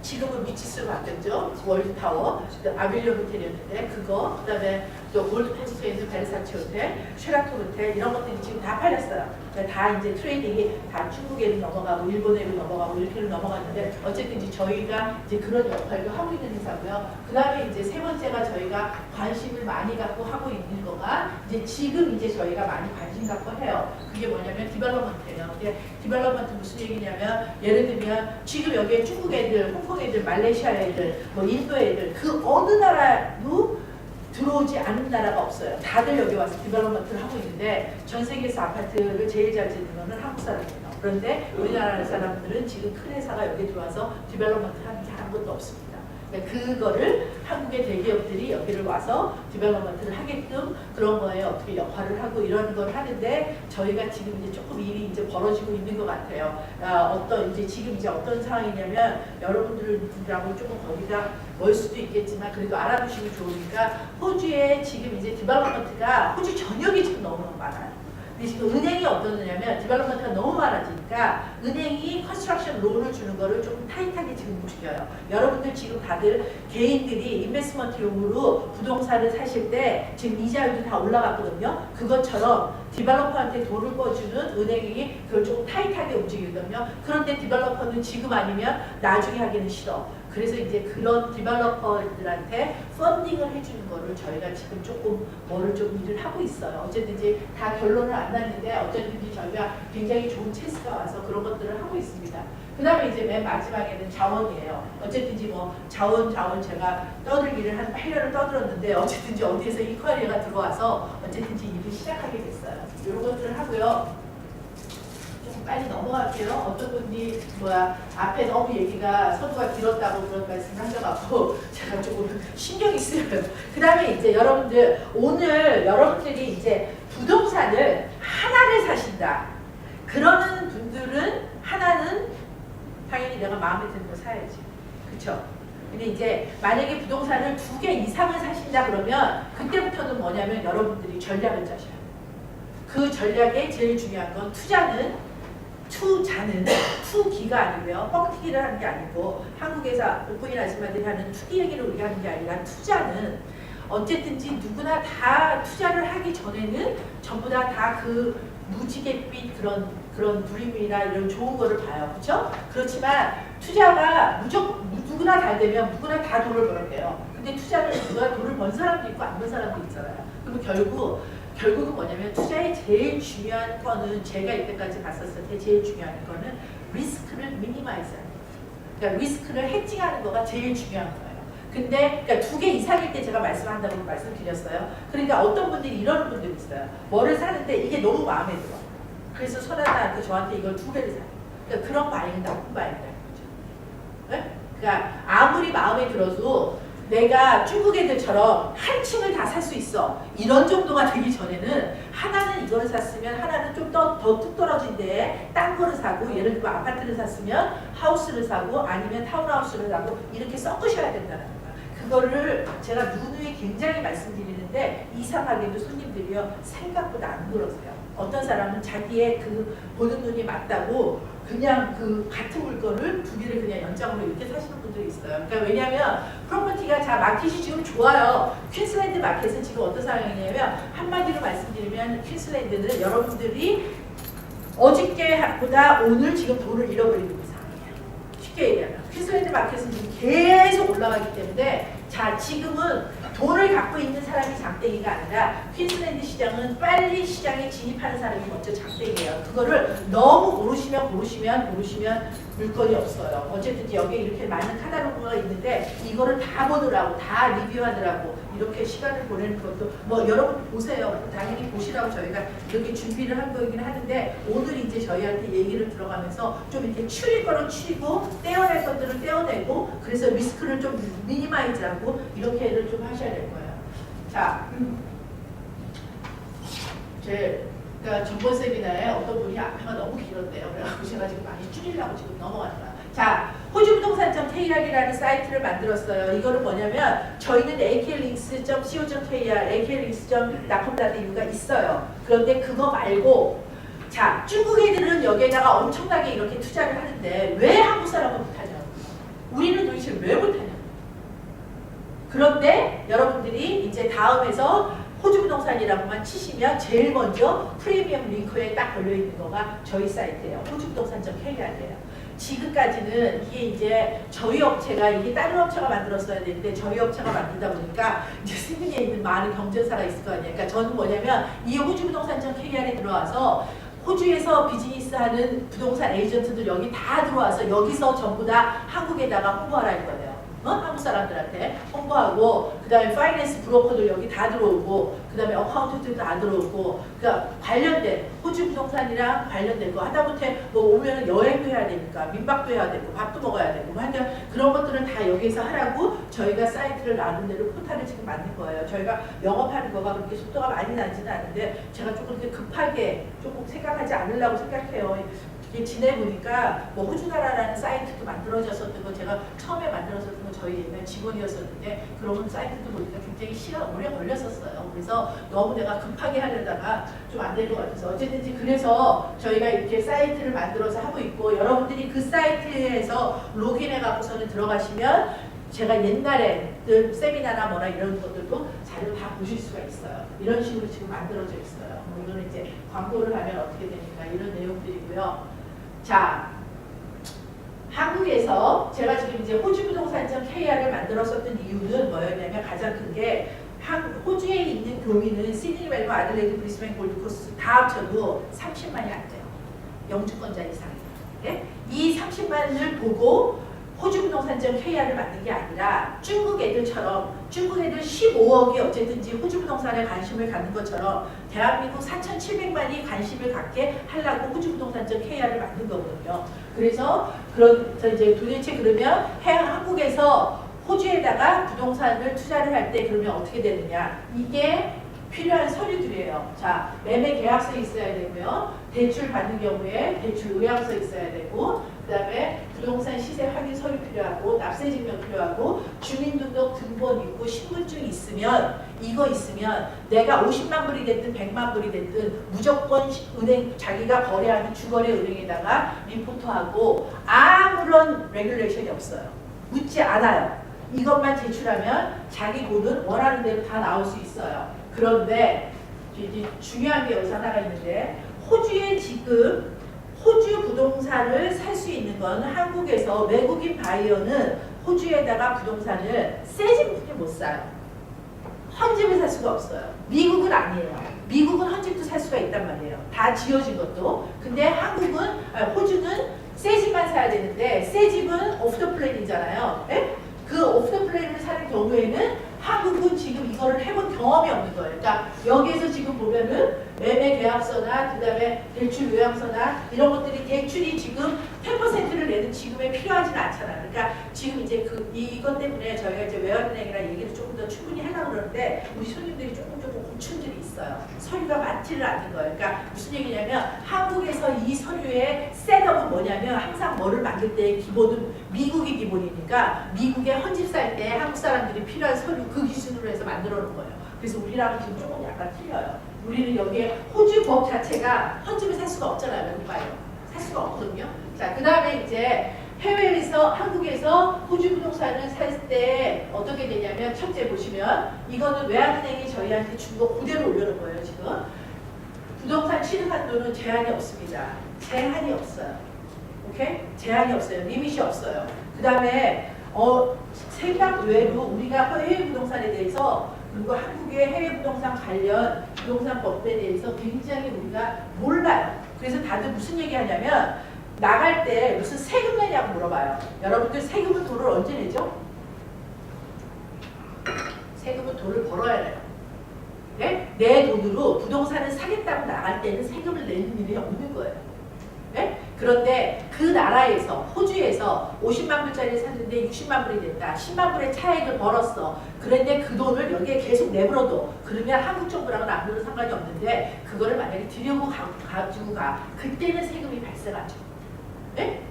지금은 미치스로 바뀌었죠. 월드타워, 아빌리온 호텔이었는데 그거, 그 다음에 또 골드코스트에 있는 베르사체 호텔, 쉐라톤 호텔 이런 것들이 지금 다 팔렸어요. 다 이제 트레이딩이 다 중국에로 넘어가고 일본에로 넘어가고 이렇게로 넘어갔는데 어쨌든 저희가 이제 그런 역할도 하고 있는 회사고요. 그 다음에 이제 세 번째가 저희가 관심을 많이 갖고 하고 있는 거가 이제 지금 이제 저희가 많이 관심 갖고 해요. 그게 뭐냐면 디벨롭먼트예요. 근데 디벨롭먼트 무슨 얘기냐면 예를 들면 지금 여기에 중국 애들, 홍콩 애들, 말레이시아 애들, 뭐 인도 애들 그 어느 나라도 들어오지 않은 나라가 없어요. 다들 여기 와서 디벨롭먼트를 하고 있는데 전 세계에서 아파트를 제일 잘 짓는 거는 한국 사람이에요. 그런데 우리나라 사람들은 지금 큰 회사가 여기 들어와서 디벨롭먼트를 하는 게 아무것도 없습니다. 그거를 한국의 대기업들이 여기를 와서 디벨롭먼트를 하게끔 그런 거에 어떻게 역할을 하고 이런 걸 하는데 저희가 지금 이제 조금 일이 이제 벌어지고 있는 것 같아요. 지금 이제 어떤 상황이냐면 여러분들하고 조금 거기가 멀 수도 있겠지만 그래도 알아두시면 좋으니까 호주에 지금 이제 디벨롭먼트가 호주 전역이 지금 너무 많아요. 근데 지금 은행이 어떠냐면 디벨롭먼트가 너무 많아지니까 은행이 컨스트럭션 론을 주는 거를 조금 타이트하게 지금 움직여요. 여러분들 지금 다들 개인들이 인베스트먼트용으로 부동산을 사실 때 지금 이자율도 다 올라갔거든요. 그것처럼 디벨로퍼한테 돈을 꿔주는 은행이 그걸 조금 타이트하게 움직이거든요. 그런데 디벨로퍼는 지금 아니면 나중에 하기는 싫어. 그래서 이제 그런 디벨로퍼들한테 펀딩을 해주는 거를 저희가 지금 조금 뭐를 좀 일을 하고 있어요. 어쨌든지 다 결론을 안 났는데 어쨌든지 저희가 굉장히 좋은 체스가 와서 그런 것들을 하고 있습니다. 그 다음에 이제 맨 마지막에는 자원이에요. 어쨌든지 뭐 자원 제가 떠들기를 한 8년을 떠들었는데 어쨌든지 어디에서 이퀄리가 들어와서 어쨌든지 일을 시작하게 됐어요. 이런 것들을 하고요. 빨리 넘어갈게요. 어떤 분이 앞에 너무 얘기가 서두가 길었다고 그런 말씀을 하셔갖고 제가 조금 신경이 쓰여요. 그 다음에 이제 여러분들 오늘 여러분들이 이제 부동산을 하나를 사신다. 그러는 분들은 하나는 당연히 내가 마음에 드는 거 사야지. 그쵸? 근데 이제 만약에 부동산을 2개 이상을 사신다 그러면 그때부터는 뭐냐면 여러분들이 전략을 짜셔야 돼요. 그 전략에 제일 중요한 건 투자는 투기가 아니고요. 뻥튀기를 하는 게 아니고 한국에서 오프인 아줌마들이 하는 투기 얘기를 우리가 하는 게 아니라 투자는 어쨌든지 누구나 다 투자를 하기 전에는 전부 다 그 무지갯빛 그런 누림이나 이런 좋은 거를 봐요. 그렇죠? 그렇지만 투자가 무조건 누구나 잘 되면 누구나 다 돈을 벌었대요. 근데 투자를 누가 돈을 번 사람도 있고 안 번 사람도 있잖아요. 그럼 결국은 뭐냐면 투자의 제일 중요한 거는 제가 이때까지 봤었을 때 제일 중요한 거는 리스크를 미니마이즈 하는 거예요. 그러니까 리스크를 해칭하는 거가 제일 중요한 거예요. 근데 그러니까 2개 이상일 때 제가 말씀한다고 말씀드렸어요. 그러니까 어떤 분들이 이런 분들이 있어요. 뭐를 사는데 이게 너무 마음에 들어. 그래서 선하나한테 저한테 이걸 2개를 사요. 그러니까 그런 바이는 나쁜 바이라는 거죠. 네? 그러니까 아무리 마음에 들어도 내가 중국 애들처럼 한 층을 다 살 수 있어. 이런 정도가 되기 전에는 하나는 이거를 샀으면 하나는 좀 더 뚝 떨어진 데에 딴 거를 사고 예를 들면 아파트를 샀으면 하우스를 사고 아니면 타운하우스를 사고 이렇게 섞으셔야 된다는 거예요. 그거를 제가 누누이 굉장히 말씀드리는데 이상하게도 손님들이요 생각보다 안 그러세요. 어떤 사람은 자기의 그 보는 눈이 맞다고 그냥 그 같은 물건을 두 개를 그냥 연장으로 이렇게 사시는 분들이 있어요. 그러니까 왜냐하면 프로퍼티가 자 마켓이 지금 좋아요. 퀸슬랜드 마켓은 지금 어떤 상황이냐면 한마디로 말씀드리면 퀸슬랜드는 여러분들이 어저께보다 오늘 지금 돈을 잃어버리고 있는 상황이에요. 쉽게 얘기하면 퀸슬랜드 마켓은 지금 계속 올라가기 때문에 자 지금은 돈을 갖고 있는 사람이 장땡이가 아니라 퀸슬랜드 시장은 빨리 시장에 진입하는 사람이 먼저 장땡이에요. 그거를 너무 모르시면 물건이 없어요. 어쨌든 여기에 이렇게 많은 카탈로그가 있는데 이거를 다 보느라고 다 리뷰하느라고 이렇게 시간을 보내는 것도 뭐 여러분 보세요. 당연히 보시라고 저희가 이렇게 준비를 한 거이긴 하는데 오늘 이제 저희한테 얘기를 들어가면서 좀 이렇게 추릴 거는 추리고 떼어낼 것들을 떼어내고 그래서 리스크를 좀 미니마이즈하고 이렇게를 좀 하셔야 될 거예요. 자, 그러니까 전번 세미나에 어떤 분이 앞에가 너무 길었대요. 그래가지고 제가 지금 많이 줄이려고 지금 넘어가는 거야. 자, 호주부동산.kr이라는 사이트를 만들었어요. 이거는 뭐냐면 저희는 aklinks.co.kr, aklinks.com.u가 있어요. 그런데 그거 말고 자, 중국 애들은 여기에다가 엄청나게 이렇게 투자를 하는데 왜 한국 사람은 못하냐고. 우리는 도대체 왜 못하냐고. 그런데 여러분들이 이제 다음에서 호주부동산이라고만 치시면 제일 먼저 프리미엄 링크에 딱 걸려있는 거가 저희 사이트예요. 호주부동산.kr이에요. 지금까지는 이게 이제 저희 업체가 이게 다른 업체가 만들었어야 되는데 저희 업체가 만들다 보니까 이제 승인에 있는 많은 경쟁사가 있을 거 아니에요. 그러니까 저는 뭐냐면 이 호주부동산.kr에 들어와서 호주에서 비즈니스하는 부동산 에이전트들 여기 다 들어와서 여기서 전부 다 한국에다가 홍보하라 했거든요. 한국 사람들한테 홍보하고 그 다음에 파이낸스 브로커들 여기 다 들어오고 그 다음에 어카운트들 다 들어오고 그러니까 관련된 호주 부동산이랑 관련된 거 하다못해 뭐 오면은 여행도 해야 되니까 민박도 해야 되고 밥도 먹어야 되고 하여튼 그런 것들은 다 여기서 하라고 저희가 사이트를 나름대로 포탈을 지금 만든 거예요. 저희가 영업하는 거가 그렇게 속도가 많이 나지는 않은데 제가 조금 이렇게 급하게 조금 생각하지 않으려고 생각해요. 이게 지내보니까 뭐 호주나라라는 사이트도 만들어졌었던 거 제가 처음에 만들었었던 거 저희 옛날 직원이었었는데 그런 사이트도 보니까 굉장히 시간 오래 걸렸었어요. 그래서 너무 내가 급하게 하려다가 좀 안 될 것 같아서 어쨌든지 그래서 저희가 이렇게 사이트를 만들어서 하고 있고 여러분들이 그 사이트에서 로그인해 갖고서는 들어가시면 제가 옛날에 그 세미나나 뭐나 이런 것들도 자료 다 보실 수가 있어요. 이런 식으로 지금 만들어져 있어요. 뭐 이거는 이제 광고를 하면 어떻게 되니까 이런 내용들이고요. 자, 한국에서 제가 지금 이제 호주부동산.kr을 만들었었던 이유는 뭐였냐면 가장 큰 게 호주에 있는 교민은 시드니, 멜버, 아들레이드, 브리스벤, 골드코스트 다 합쳐도 30만이 안 돼요. 영주권자 이상이에요. 네? 이 30만을 보고 호주부동산.kr을 만든 게 아니라 중국 애들처럼 중국 애들 15억이 어쨌든지 호주부동산에 관심을 갖는 것처럼 대한민국 4,700만이 관심을 갖게 하려고 호주부동산.kr을 만든 거거든요. 그래서 이제 도대체 그러면 한국에서 호주에다가 부동산을 투자를 할 때 그러면 어떻게 되느냐? 이게 필요한 서류들이에요. 자, 매매 계약서 있어야 되고요. 대출 받는 경우에 대출 의향서 있어야 되고 그 다음에 부동산 시세 확인 서류 필요하고 납세 증명 필요하고 주민등록 등본 있고 신분증 있으면 이거 있으면 내가 50만 불이 됐든 100만 불이 됐든 무조건 은행 자기가 거래하는 주거래 은행에다가 리포트하고 아무런 레귤레이션이 없어요. 묻지 않아요. 이것만 제출하면 자기 돈은 원하는 대로 다 나올 수 있어요. 그런데 이제 중요한 게 여기서 하나가 있는데 호주에 지금 호주 부동산을 살 수 있는 건 한국에서 외국인 바이어는 호주에다가 부동산을 새 집밖에 못 사요. 헌집을 살 수가 없어요. 미국은 아니에요. 미국은 헌집도 살 수가 있단 말이에요. 다 지어진 것도. 근데 호주는 새 집만 사야 되는데 새 집은 오프 더 플랜이잖아요. 네? 그 오프 더 플랜을 사는 경우에는 한국은 지금 이거를 해본 경험이 없는 거예요. 그러니까 여기에서 지금 보면은 매매 계약서나 그다음에 대출 요약서나 이런 것들이 대출이 지금 10%를 내는 지금에 필요하지는 않잖아요. 그러니까 지금 이제 이것 때문에 저희가 이제 외환은행이랑 얘기를 조금 더 충분히 하려고 그러는데 우리 손님들이 조금 고충들이 있어요. 서류가 맞지를 않는 거예요. 그러니까 무슨 얘기냐면 한국에서 이 서류의 셋업은 뭐냐면 항상 뭐를 만들 때 기본은 미국이 기본이니까 미국에 헌집 살 때 한국 사람들이 필요한 서류 그 기준으로 해서 만들어 놓은 거예요. 그래서 우리랑은 지금 조금 약간 틀려요. 우리는 여기에 호주 법 자체가 헌집을 살 수가 없잖아요. 외국 바이오. 살 수가 없거든요. 자, 그 다음에 이제 해외에서, 한국에서 호주 부동산을 살 때 어떻게 되냐면, 첫째 보시면, 이거는 외환은행이 저희한테 준 거 그대로 올려놓은 거예요, 지금. 부동산 취득 한도는 제한이 없습니다. 제한이 없어요. 오케이? 제한이 없어요. 리밋이 없어요. 그 다음에, 생각 외로 우리가 해외 부동산에 대해서, 그리고 한국의 해외 부동산 관련 부동산 법에 대해서 굉장히 우리가 몰라요. 그래서 다들 무슨 얘기 하냐면, 나갈 때 무슨 세금 내냐고 물어봐요. 여러분들 세금은 돈을 언제 내죠? 세금은 돈을 벌어야 돼요. 네? 내 돈으로 부동산을 사겠다고 나갈 때는 세금을 내는 일이 없는 거예요. 네? 그런데 그 나라에서, 호주에서 50만 불짜리를 샀는데 60만 불이 됐다. 10만 불의 차액을 벌었어. 그런데 그 돈을 여기에 계속 내버려둬. 그러면 한국 정부랑은 아무런 상관이 없는데 그거를 만약에 들여고 가지고 가. 그때는 세금이 발생하죠. 네?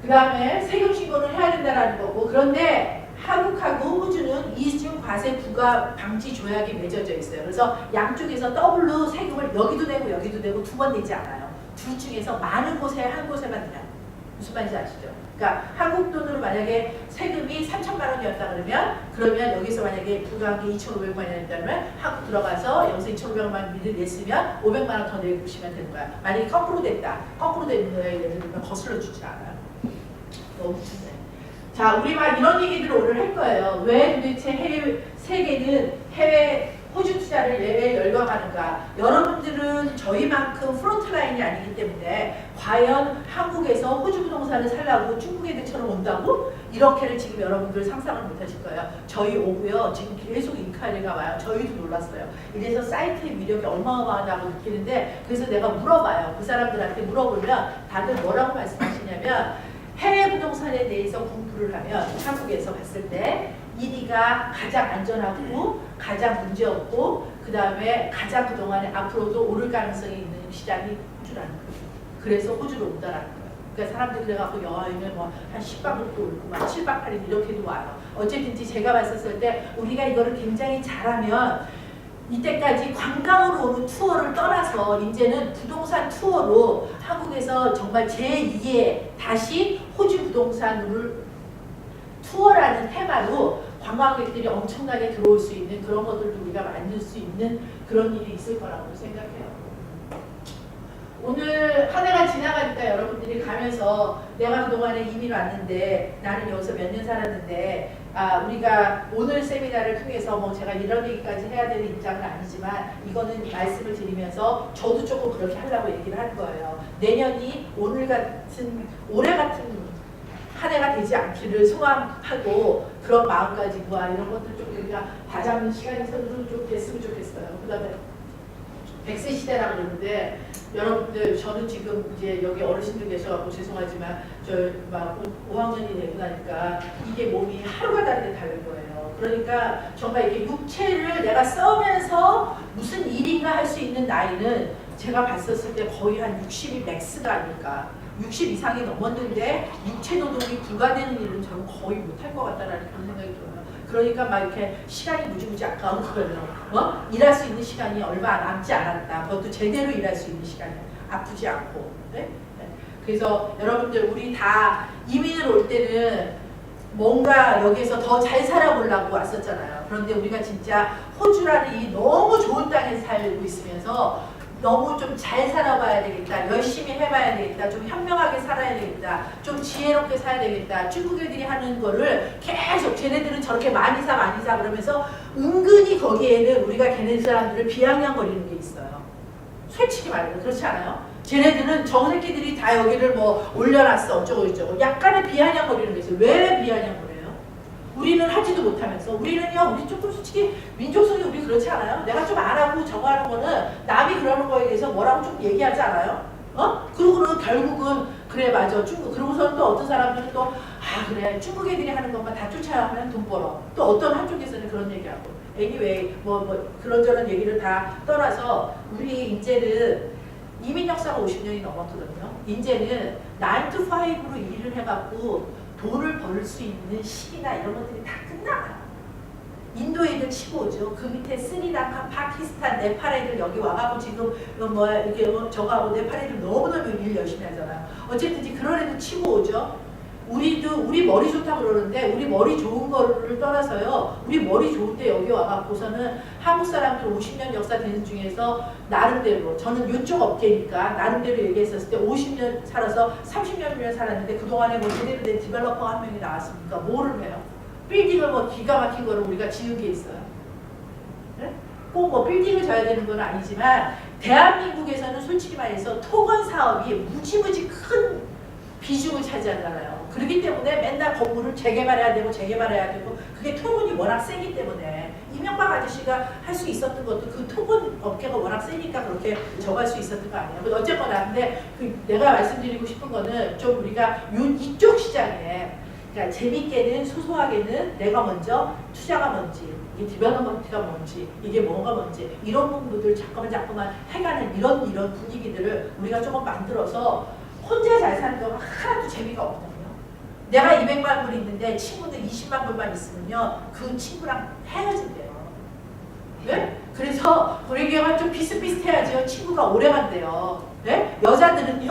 그 다음에 세금 신고를 해야 된다는 거고, 그런데 한국하고 호주는 이중 과세 부과 방지 조약이 맺어져 있어요. 그래서 양쪽에서 더블로 세금을 여기도 내고 여기도 내고 두 번 내지 않아요. 둘 중에서 많은 곳에 한 곳에만 내요. 무슨 말인지 아시죠? 그러니까 한국 돈으로 만약에 세금이 3천만 원이었다 그러면 여기서 만약에 부과한 게 2,500만 원이었다면 한국 들어가서 여기서 2,500만 원 미리 냈으면 500만 원 더 내주시면 되는 거야. 만약에 거꾸로 됐다. 거꾸로 되는 거에 예를 들면 거슬러 주지 않아요. 너무 좋네. 자, 우리 막 이런 얘기들을 오늘 할 거예요. 왜 도대체 세계는 해외 호주 투자를 왜 열광하는가? 여러분들은 저희만큼 프론트라인이 아니기 때문에 과연 한국에서 호주 부동산을 살라고 중국 애들처럼 온다고? 이렇게는 지금 여러분들 상상을 못 하실 거예요. 저희 오고요. 지금 계속 인카리가 와요. 저희도 놀랐어요. 이래서 사이트의 위력이 어마어마하다고 느끼는데, 그래서 내가 물어봐요. 그 사람들한테 물어보면 다들 뭐라고 말씀하시냐면, 해외 부동산에 대해서 공부를 하면 한국에서 봤을 때 1위가 가장 안전하고 가장 문제없고 그 다음에 가장 그동안에 앞으로도 오를 가능성이 있는 시장이 호주라는 거예요. 그래서 호주로 온다라는 거예요. 그러니까 사람들이 그래갖고 여행을 뭐 한 10박도 오고 막 7박 8일 이렇게도 와요. 어쨌든지 제가 봤었을 때 우리가 이거를 굉장히 잘하면 이때까지 관광으로 오는 투어를 떠나서 이제는 부동산 투어로 한국에서 정말 제2의 다시 호주 부동산을 투어라는 테마로 관광객들이 엄청나게 들어올 수 있는 그런 것들도 우리가 만들 수 있는 그런 일이 있을 거라고 생각해요. 오늘 한 해가 지나가니까 여러분들이 가면서 내가 그동안에 이민 왔는데 나는 여기서 몇 년 살았는데 우리가 오늘 세미나를 통해서 뭐 제가 이런 얘기까지 해야 되는 입장은 아니지만 이거는 말씀을 드리면서 저도 조금 그렇게 하려고 얘기를 할 거예요. 내년이 올해 같은 한 해가 되지 않기를 소망하고 그런 마음가짐과 이런 것들 좀 우리가 다잡는 시간이 좀 됐으면 좋겠어요. 그 다음에 100세 시대라고 그러는데 여러분들 저는 지금 이제 여기 어르신들 계셔가지고 죄송하지만 저 막 5학년이 되고 나니까 이게 몸이 하루가 다르게 다른 거예요. 그러니까 정말 이렇게 육체를 내가 써면서 무슨 일인가 할 수 있는 나이는 제가 봤었을 때 거의 한 60이 맥스가 아닐까. 60 이상이 넘었는데 육체 노동이 불가되는 일은 저는 거의 못할 것 같다라는 그런 생각이 들어요. 그러니까 막 이렇게 시간이 무지무지 아까운 거예요. 일할 수 있는 시간이 얼마 남지 않았다. 그것도 제대로 일할 수 있는 시간이 아프지 않고. 네? 네. 그래서 여러분들 우리 다 이민을 올 때는 뭔가 여기에서 더 잘 살아보려고 왔었잖아요. 그런데 우리가 진짜 호주라는 이 너무 좋은 땅에 살고 있으면서 너무 좀 잘 살아봐야 되겠다. 열심히 해봐야 되겠다. 좀 현명하게 살아야 되겠다. 좀 지혜롭게 살아야 되겠다. 중국 애들이 하는 거를 계속 쟤네들은 저렇게 많이 사 그러면서 은근히 거기에는 우리가 걔네 사람들을 비아냥거리는 게 있어요. 솔직히 말해서 그렇지 않아요? 쟤네들은 저 새끼들이 다 여기를 뭐 올려놨어 어쩌고 저쩌고 약간의 비아냥거리는 게 있어요. 왜 비아냥거려요? 우리는 하지도 못하면서 우리는요 우리 조금 솔직히 민족성이 우리 그렇지 않아요? 내가 좀 안 하고 저거 하는 거는 남이 그러는 거에 대해서 뭐라고 좀 얘기하지 않아요? 그러고는 결국은 그래 맞아 중국 그러고서는 또 어떤 사람들은 또 그래 중국 애들이 하는 것만 다 쫓아가면 돈 벌어 또 어떤 한쪽에서는 그런 얘기하고 anyway 뭐 그런저런 얘기를 다 떠나서 우리 이제는 이민 역사가 50년이 넘었거든요. 이제는 9 to 5로 일을 해갖고 돈을 벌 수 있는 시기나 이런 것들이 다 끝나가요. 인도 애들 치고 오죠. 그 밑에 스리랑카, 파키스탄, 네팔 애들 여기 와가지고 지금 뭐야 이렇게 저거하고 네팔 애들 너무너무 일 열심히 하잖아요. 어쨌든 그런 애들 치고 오죠. 우리도 우리 머리 좋다고 그러는데 우리 머리 좋은 거를 떠나서요. 우리 머리 좋은데 여기 와갖고서는 한국 사람들 50년 역사 되는 중에서 나름대로 저는 이쪽 업계니까 나름대로 얘기했었을 때 50년 살아서 30년이면 살았는데 그동안에 뭐 제대로 된 디벨로퍼 한 명이 나왔습니까? 뭐를 해요? 빌딩을 뭐 기가 막힌 거를 우리가 지은 게 있어요. 네? 꼭 뭐 빌딩을 져야 되는 건 아니지만 대한민국에서는 솔직히 말해서 토건 사업이 무지무지 큰 비중을 차지하잖아요. 그렇기 때문에 맨날 건물을 재개발해야 되고 재개발해야 되고 그게 토건이 워낙 세기 때문에 이명박 아저씨가 할 수 있었던 것도 그 토건 업계가 워낙 세니까 그렇게 저거 할 수 있었던 거 아니에요. 어쨌거나 근데 내가 말씀드리고 싶은 거는 좀 우리가 이쪽 시장에 그러니까 재밌게는 소소하게는 내가 먼저 투자가 뭔지 이게 디벨롭먼트가 뭔지 이게 뭐가 뭔지 이런 부분들 자꾸만 해가는 이런 분위기들을 우리가 조금 만들어서 혼자 잘 사는 거 하나도 재미가 없거든요. 내가 200만 불 있는데 친구는 20만 불만 있으면요 그 친구랑 헤어진대요. 네? 그래서 우리가 좀 비슷비슷해야죠. 친구가 오래 간대요. 네? 여자들은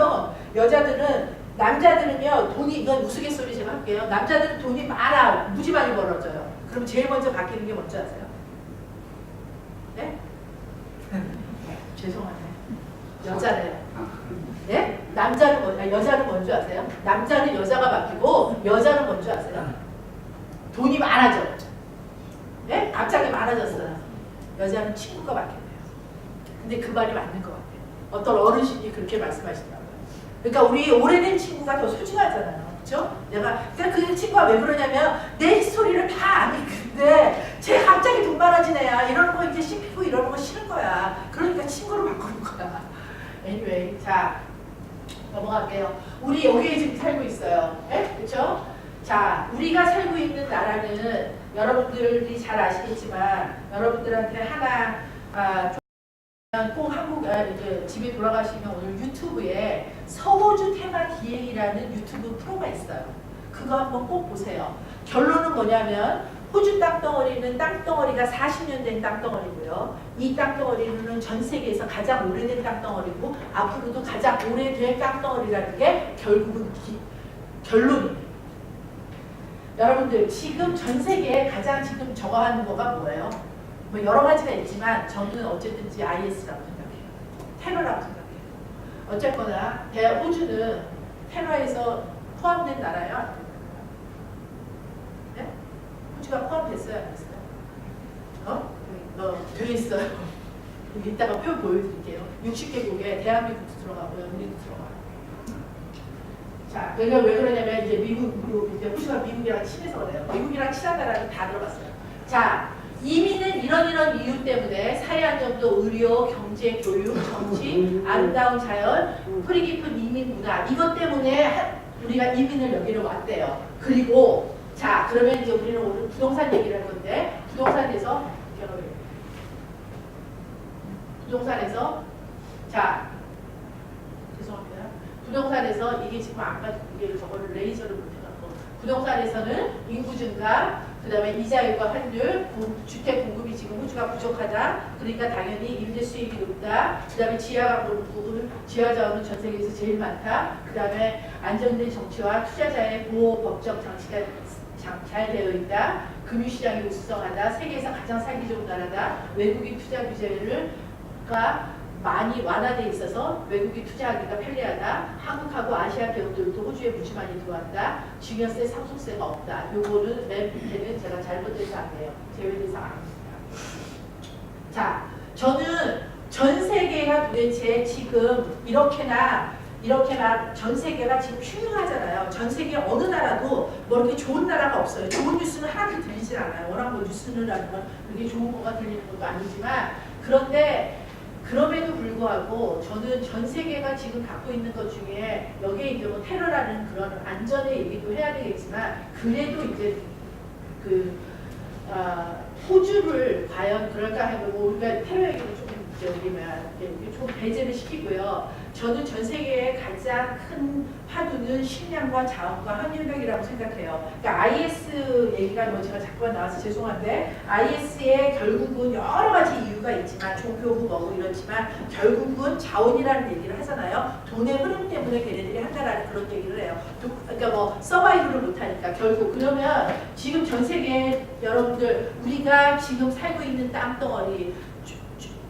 남자들은요 돈이 이건 우스갯소리 제가 할게요. 남자들은 돈이 많아 무지 많이 벌어져요. 그럼 제일 먼저 바뀌는 게 뭔지 아세요? 네? 죄송하네. 여자래요. 네? 여자는 뭔지 아세요? 남자는 여자가 바뀌고 여자는 뭔지 아세요? 돈이 많아져. 네? 갑자기 많아졌어요. 여자는 친구가 바뀌네요. 근데 그 말이 맞는 것 같아요. 어떤 어르신이 그렇게 말씀하시더라고요. 그러니까 우리 오래된 친구가 더 소중하잖아요. 그렇죠? 그러니까 그 친구가 왜 그러냐면 내 스토리를 다 아는데 쟤 갑자기 돈 많아진 애야. 이러는 거 이제 씹히고 이러는 거 싫은 거야. 그러니까 친구로 바꾸는 거야. anyway, 자 넘어갈게요. 우리 여기에 지금 살고 있어요. 네? 그렇죠? 자, 우리가 살고 있는 나라는 여러분들이 잘 아시겠지만 여러분들한테 하나 꼭 이제 집에 돌아가시면 오늘 유튜브에 서호주 테마 기행이라는 유튜브 프로가 있어요. 그거 한번 꼭 보세요. 결론은 뭐냐면 호주 땅덩어리는 땅덩어리가 40년 된 땅덩어리고요. 이 땅덩어리는 전 세계에서 가장 오래된 땅덩어리고 앞으로도 가장 오래된 땅덩어리라는 게 결국은 결론입니다. 여러분들 지금 전 세계에 가장 지금 저거 하는 거가 뭐예요? 뭐 여러 가지가 있지만 저는 어쨌든지 IS라고 생각해요. 테러라고 생각해요. 어쨌거나 호주는 테러에서 포함된 나라야. 네? 호주가 포함됐어요? 안 됐어요? 돼 있어요. 이따가 표 보여드릴게요. 60개국에 대한민국도 들어가고요. 우리도 들어가요. 자, 왜 그러냐면 이제 이제 호주가 미국이랑 친해서 그래요. 미국이랑 친한 나라는 다 들어갔어요. 자, 이민은 이런 이유 때문에 사회 안정도, 의료, 경제, 교육, 정치, 아름다운 자연, 뿌리 깊은 이민 문화 이것 때문에 우리가 이민을 여기로 왔대요. 그리고 자, 그러면 이제 우리는 오늘 부동산 얘기를 할 건데 부동산에서 자, 죄송합니다. 부동산에서 이게 지금 아까 이게 저거를 레이저를 못해갖고 부동산에서는 인구 증가, 그 다음에 이자율과 환율, 주택 공급이 지금 호주가 부족하다. 그러니까 당연히 임대 수익이 높다. 그 다음에 지하 부분, 지하 자원은 전 세계에서 제일 많다. 그 다음에 안정된 정치와 투자자의 보호 법적 장치가 잘 되어 있다. 금융시장이 우수성하다. 세계에서 가장 살기 좋은 나라다. 외국인 투자 규제가 많이 완화되어 있어서 외국인 투자하기가 편리하다. 한국하고 아시아 기업들도 호주에 무지 많이 들어왔다. 증여세, 상속세가 없다. 요거는 맨 밑에는 제가 잘못해서 안 돼요. 제외대상 아닙니다. 자, 저는 전 세계가 도대체 지금 이렇게나 전 세계가 지금 흉흉하잖아요. 전 세계 어느 나라도 뭐 이렇게 좋은 나라가 없어요. 좋은 뉴스는 하나도 들리질 않아요. 워낙 뭐 뉴스는 하는 건 그렇게 좋은 거가 들리는 것도 아니지만 그런데 그럼에도 불구하고 저는 전 세계가 지금 갖고 있는 것 중에 여기에 이제 뭐 테러라는 그런 안전의 얘기도 해야 되겠지만 그래도 이제 호주를 과연 그럴까 하고 우리가 테러 얘기를 좀 여기면 이게 좀 배제를 시키고요. 저는 전 세계의 가장 큰 화두는 식량과 자원과 환경이라고 생각해요. 그러니까 IS 얘기가 뭐 제가 자꾸만 나와서 죄송한데 IS의 결국은 여러 가지 이유가 있지만 종교 뭐고 이렇지만 결국은 자원이라는 얘기를 하잖아요. 돈의 흐름 때문에 걔네들이 한다라는 그런 얘기를 해요. 그러니까 뭐 서바이브를 못하니까 결국 그러면 지금 전 세계 여러분들 우리가 지금 살고 있는 땅덩어리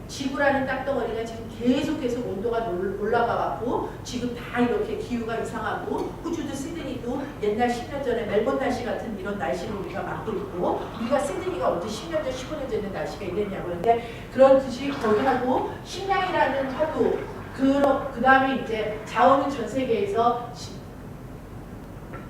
지구라는 땅덩어리가 지금 계속 온도가 올라가 갖고 지금 다 이렇게 기후가 이상하고 호주도 시드니도 옛날 10년 전에 멜번 날씨 같은 이런 날씨를 우리가 맞고 있고 우리가 시드니가 언제 10년 전 15년 전에 날씨가 이랬냐고 그런데 그런 듯이 거기하고 식량이라는 화두 그 다음에 이제 자원은 전 세계에서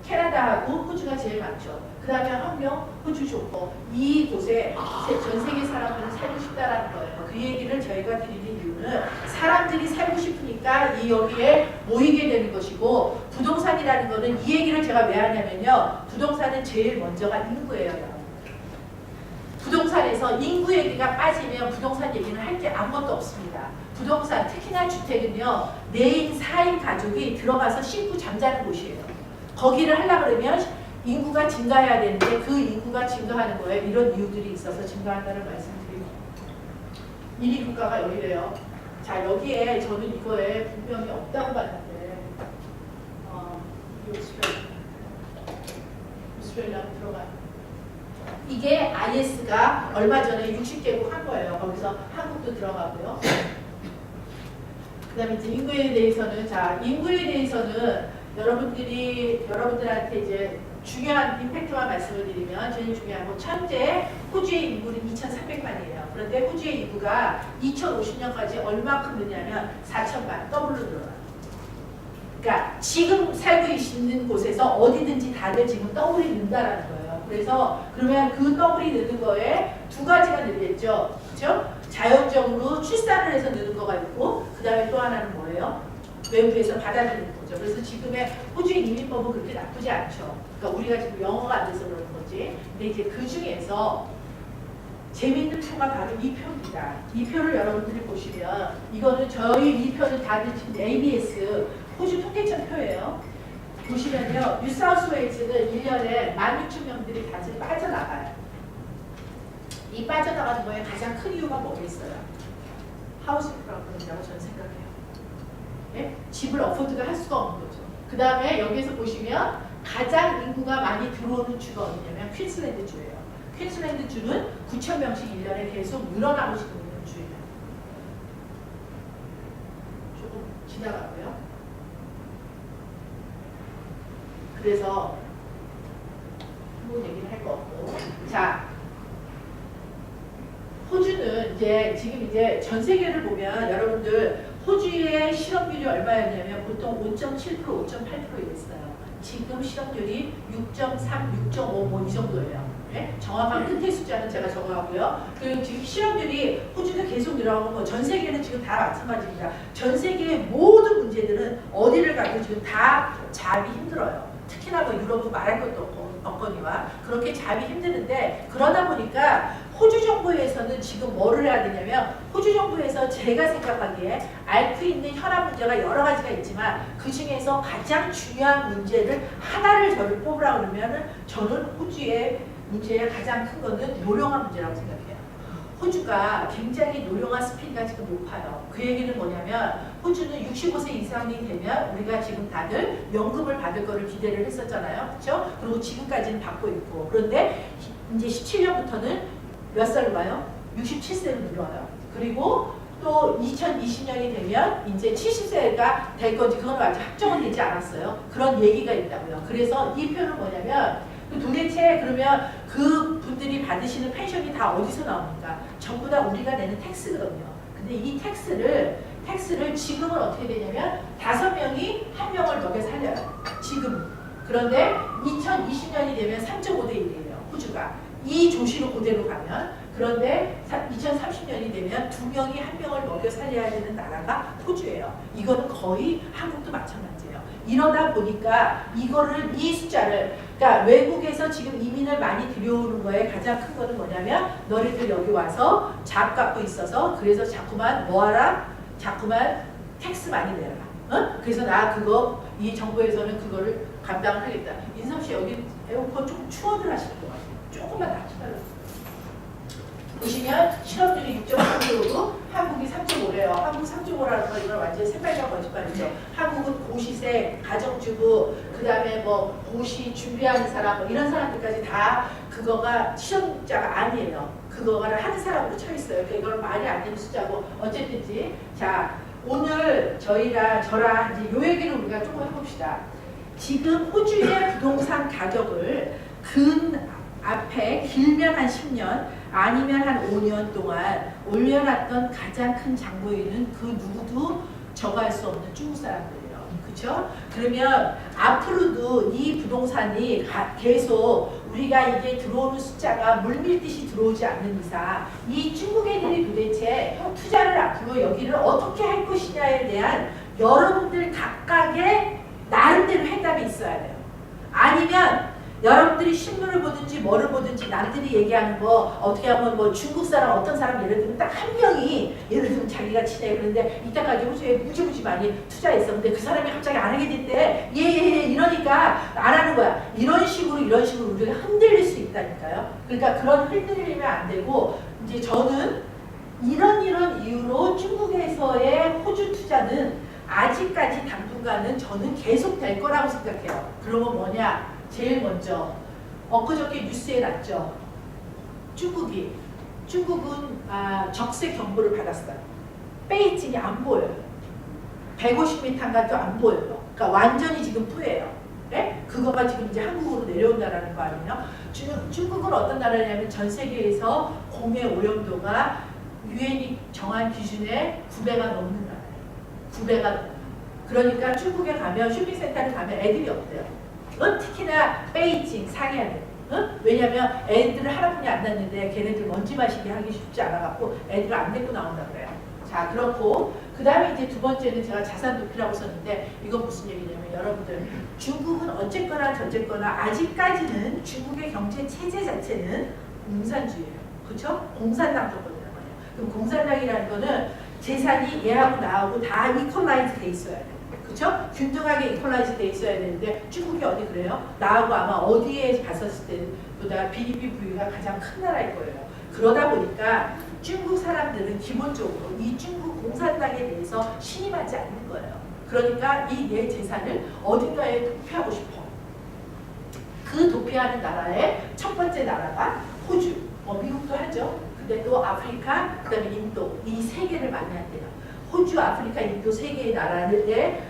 캐나다하고 호주가 제일 많죠. 그 다음에 환경, 호주 좋고 이곳에 전 세계 사람들은 살고 싶다라는 거예요. 그 얘기를 저희가 드리는 이유는 사람들이 살고 싶으니까 이 여기에 모이게 되는 것이고 부동산이라는 거는 이 얘기를 제가 왜 하냐면요. 부동산은 제일 먼저가 인구예요. 부동산에서 인구 얘기가 빠지면 부동산 얘기는 할 게 아무것도 없습니다. 부동산, 특히나 주택은요. 4인, 4인 가족이 들어가서 씻고 잠자는 곳이에요. 거기를 하려고 그러면 인구가 증가해야 되는데 그 인구가 증가하는 거에 이런 이유들이 있어서 증가한다는 말씀드립니다. 1위 국가가 여기래요. 자 여기에 저는 이거에 분명히 없다고 봤는데 오스트레일리아 들어가요. 이게 IS가 얼마 전에 60개국 한 거예요. 거기서 한국도 들어가고요. 그 다음에 이제 인구에 대해서는 인구에 대해서는 여러분들한테 이제 중요한 임팩트만 말씀을 드리면 제일 중요한 건 현재 호주의 인구는 2,300만이에요. 그런데 호주의 인구가 2050년까지 얼마큼 느냐면 4천만 더블로 늘어나요. 그러니까 지금 살고 있는 곳에서 어디든지 다들 지금 더블이 는다라는 거예요. 그래서 그러면 그 더블이 느는 거에 두 가지가 늘겠죠. 그렇죠? 자연적으로 출산을 해서 느는 거가 있고 그 다음에 또 하나는 뭐예요? 외부에서 받아들이는 거죠. 그래서 지금의 호주의 이민법은 그렇게 나쁘지 않죠. 그러니까 우리가 지금 영어가 안 돼서 그러는 거지. 근데 이제 그 중에서 재미있는 표가 바로 이 표입니다. 이 표를 여러분들이 보시면 이거는 저희 이 표는 다들 지금 ABS 호주 통계청 표예요. 보시면요. 뉴사우스웨일즈는 1년에 16,000명들이 다시 빠져나가요. 이 빠져나가는 거에 가장 큰 이유가 뭐겠어요? 하우스 프로그램이라고 저는 생각해요. 네? 집을 어포드가 할 수가 없는 거죠. 그 다음에 여기에서 보시면 가장 인구가 많이 들어오는 주가 어디냐면 퀸슬랜드 주예요. 퀸슬랜드 주는 9,000명씩 1년에 계속 늘어나고 있는 주예요. 조금 지나가고요. 그래서 뭐 얘기를 할 거 없고 자 호주는 이제 지금 이제 전 세계를 보면 여러분들 호주의 실업률이 얼마였냐면 보통 5.7%, 5.8% 이랬어요. 지금 실업률이 6.3, 6.5 뭐 이 정도예요. 네? 정확한 끝의 숫자는 제가 적어가고요. 그리고 지금 실업률이 호주도 계속 늘어나고 뭐 전 세계는 지금 다 마찬가지입니다. 전 세계의 모든 문제들은 어디를 가도 지금 다 잡이 힘들어요. 특히나 뭐 유럽은 말할 것도 없거니와 그렇게 잡이 힘드는데 그러다 보니까 호주 정부에서는 지금 뭐를 해야 되냐면 호주 정부에서 제가 생각하기에 앓고 있는 혈압 문제가 여러 가지가 있지만 그 중에서 가장 중요한 문제를 하나를 저를 뽑으라고 그러면은 저는 호주의 문제의 가장 큰 거는 노령화 문제라고 생각해요. 호주가 굉장히 노령화 스피드가 지금 높아요. 그 얘기는 뭐냐면 호주는 65세 이상이 되면 우리가 지금 다들 연금을 받을 거를 기대를 했었잖아요. 그렇죠? 그리고 지금까지는 받고 있고 그런데 이제 17년부터는 몇 살로 가요? 67세로 늘어요. 그리고 또 2020년이 되면 이제 70세가 될 건지 그건 아직 확정은 되지 않았어요. 그런 얘기가 있다고요. 그래서 이 표는 뭐냐면 도대체 그러면 그 분들이 받으시는 펜션이 다 어디서 나옵니까? 전부 다 우리가 내는 텍스거든요. 근데 이 텍스를 지금은 어떻게 되냐면 5명이 1명을 먹여 살려요. 지금. 그런데 2020년이 되면 3.5대 1이에요. 호주가. 이 조시로 그대로 가면. 그런데 2030년이 되면 2명이 1명을 먹여 살려야 되는 나라가 호주예요. 이거는 거의 한국도 마찬가지예요. 이러다 보니까 이 숫자를 그러니까 외국에서 지금 이민을 많이 들여오는 거에 가장 큰 거는 뭐냐면 너희들 여기 와서 잡 갖고 있어서 그래서 자꾸만 뭐하라? 자꾸만 텍스 많이 내라. 어? 그래서 나 그거 이 정부에서는 그거를 감당을 하겠다. 인성 씨 여기 에어컨 좀 추워들 하실 것 같아요. 조금만 낮춰달라고. 보시면 실업률이 6.3%고 한국이 3.5래요. 한국 3.5라는 건 이건 완전히 새빨간 거짓말이죠. 한국은 고시생, 가정주부, 그 다음에 뭐 고시 준비하는 사람 뭐 이런 사람들까지 다 그거가 실업자가 아니에요. 그거를 하는 사람으로 쳐 있어요. 그러니까 이거는 말이 안 되는 숫자고 어쨌든지 자 오늘 저랑 이제 요 얘기를 우리가 조금 해봅시다. 지금 호주의 부동산 가격을 앞에 길면 한 10년 아니면 한 5년 동안 올려놨던 가장 큰 장부인은 그 누구도 저거할 수 없는 중국 사람들이에요. 그렇죠? 그러면 앞으로도 이 부동산이 계속 우리가 이게 들어오는 숫자가 물밀듯이 들어오지 않는 이상 이 중국 애들이 도대체 투자를 앞으로 여기를 어떻게 할 것이냐에 대한 여러분들 각각의 나름대로 해답이 있어야 돼요. 아니면 여러분들이 신문을 보든지 뭐를 보든지 남들이 얘기하는 거 어떻게 하면 뭐 중국 사람 어떤 사람 예를 들면 딱 한 명이 예를 들면 자기가 친해 그런데 이때까지 호주에 무지무지 많이 투자했었는데 그 사람이 갑자기 안 하게 됐대 이러니까 안 하는 거야. 이런 식으로 우리가 흔들릴 수 있다니까요. 그러니까 그런 흔들리면 안 되고 이제 저는 이런 이유로 중국에서의 호주 투자는 아직까지 당분간은 저는 계속 될 거라고 생각해요. 그러면 뭐냐? 제일 먼저 엊그저께 뉴스에 났죠. 중국은 적세 경보를 받았어요. 베이징이 안 보여요. 150m인가도 안 보여요. 그러니까 완전히 지금 뿌예요. 네? 그거가 지금 이제 한국으로 내려온다라는 거 아니에요? 중국은 어떤 나라냐면 전 세계에서 공해 오염도가 유엔이 정한 기준의 9배가 넘는 나라예요. 9배가 넘어요. 그러니까 중국에 가면 쇼핑센터를 가면 애들이 없대요. 특히나 베이징, 상해는 왜냐면 애들을 하나뿐이 안 낳는데 걔네들 먼지 마시게 하기 쉽지 않아갖고 애들을 안 데리고 나온다 그래요. 자 그렇고 그 다음에 이제 두 번째는 제가 자산 도피라고 썼는데 이건 무슨 얘기냐면 여러분들 중국은 어쨌거나 저쨌거나 아직까지는 중국의 경제 체제 자체는 공산주의예요. 그렇죠? 공산당 조건이라는 거예요. 그럼 공산당이라는 거는 재산이 얘하고 나하고 다 이퀄라이즈 돼 있어야 돼요. 그렇죠? 균등하게 이퀄라이즈 돼 있어야 되는데 중국이 어디 그래요? 나하고 아마 어디에 갔었을 때보다 BBP 부위가 가장 큰 나라일 거예요. 그러다 보니까 중국 사람들은 기본적으로 이 중국 공산당에 대해서 신임하지 않는 거예요. 그러니까 이 내 재산을 어딘가에 도피하고 싶어. 그 도피하는 나라의 첫 번째 나라가 호주, 미국도 하죠. 근데 또 아프리카, 그 다음에 인도 이 세 개를 만나야 호주, 아프리카, 인도 세 개의 나라의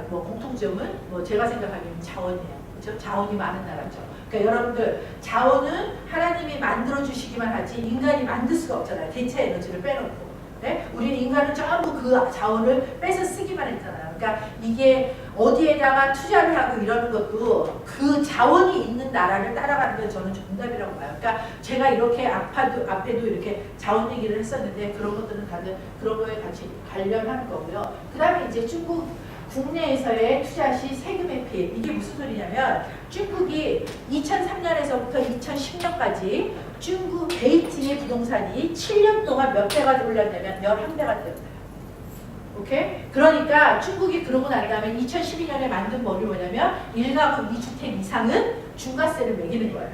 공통점은 제가 생각하기에는 자원이에요. 그렇죠? 자원이 많은 나라죠. 그러니까 여러분들 자원은 하나님이 만들어 주시기만 하지 인간이 만들 수가 없잖아요. 대체 에너지를 빼놓고. 네? 우리는 인간은 전부 그 자원을 빼서 쓰기만 했잖아요. 그러니까 이게 어디에다가 투자를 하고 이러는 것도 그 자원이 있는 나라를 따라가는 게 저는 정답이라고 봐요. 그러니까 제가 이렇게 앞에도 이렇게 자원 얘기를 했었는데 그런 것들은 다들 그런 거에 같이 관련하는 거고요. 그 다음에 이제 중국 국내에서의 투자 시 세금의 피해. 이게 무슨 소리냐면 중국이 2003년에서부터 2010년까지 중국 베이징의 부동산이 7년 동안 몇 배가 올랐냐면 11배가 됐어요. 오케이? 그러니까 중국이 그러고 난 다음에 2012년에 만든 법이 뭐냐면 1가구 2주택 이상은 중과세를 매기는 거예요.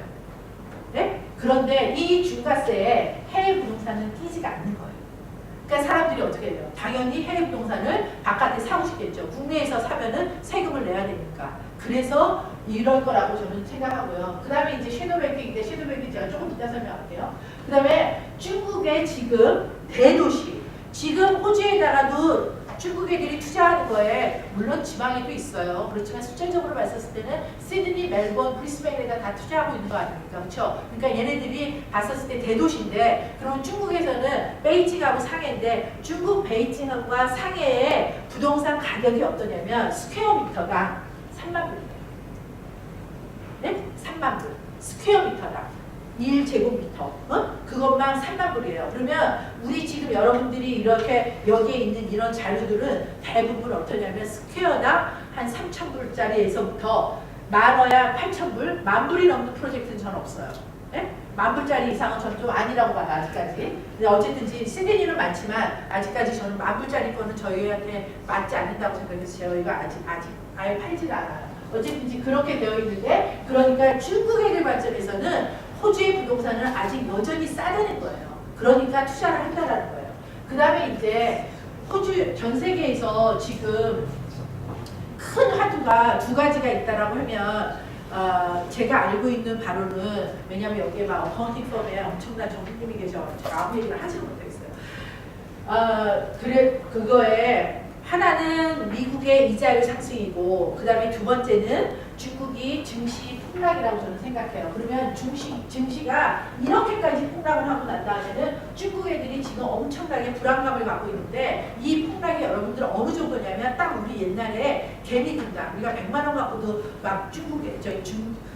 네? 그런데 이 중과세에 해외 부동산은 끼지가 않는 거예요. 그러니까 사람들이 어떻게 해요? 당연히 해외 부동산을 바깥에 사고 싶겠죠. 국내에서 사면은 세금을 내야 되니까. 그래서 이럴 거라고 저는 생각하고요. 그 다음에 이제 섀도우뱅킹인데 섀도우뱅킹 제가 조금 이따 설명할게요. 그 다음에 중국의 지금 대도시, 지금 호주에다가도 중국 애들이 투자하는 거에 물론 지방에도 있어요. 그렇지만 숫자적으로 봤었을 때는 시드니, 멜번, 브리스벤에다 다 투자하고 있는 거 아닙니까? 그렇죠? 그러니까 얘네들이 봤었을 때 대도시인데 그럼 중국에서는 베이징하고 상해인데 중국 베이징과 상해의 부동산 가격이 어떠냐면 스퀘어미터당 3만 불이에요. 네? 3만 불. 스퀘어미터당. 1제곱미터 그것만 3만 불이에요. 그러면 우리 지금 여러분들이 이렇게 여기에 있는 이런 자료들은 대부분 어떠냐면 스퀘어당 한 3,000불짜리에서부터 많아야 8,000불, 10,000불이 넘는 프로젝트는 전 없어요. 네? 10,000불짜리 이상은 저는 좀 아니라고 봐요, 아직까지. 근데 어쨌든지 시드니는 많지만 아직까지 저는 10,000불짜리 거는 저희한테 맞지 않는다고 생각해서 저희가 아직 아예 팔지를 않아요. 어쨌든지 그렇게 되어 있는데, 그러니까 중국의 관점에서는 호주의 부동산은 아직 여전히 싸다는 거예요. 그러니까 투자를 한다는 거예요. 그 다음에 이제 호주 전 세계에서 지금 큰 화두가 두 가지가 있다라고 하면, 제가 알고 있는 바로는, 왜냐면 여기에 막 어카운팅 펌에 엄청난 전문님이 계셔서 제가 아무 얘기를 하지를 못하겠어요. 그거에 하나는 미국의 이자율 상승이고, 그 다음에 두 번째는 중국이 증시 폭락이라고 저는 생각해요. 그러면 증시가 이렇게까지 폭락을 하고 난 다음에는 중국 애들이 지금 엄청나게 불안감을 갖고 있는데, 이 폭락이 여러분들 어느 정도냐면 딱 우리 옛날에 개미 등당, 우리가 100만 원 갖고도 막 중국에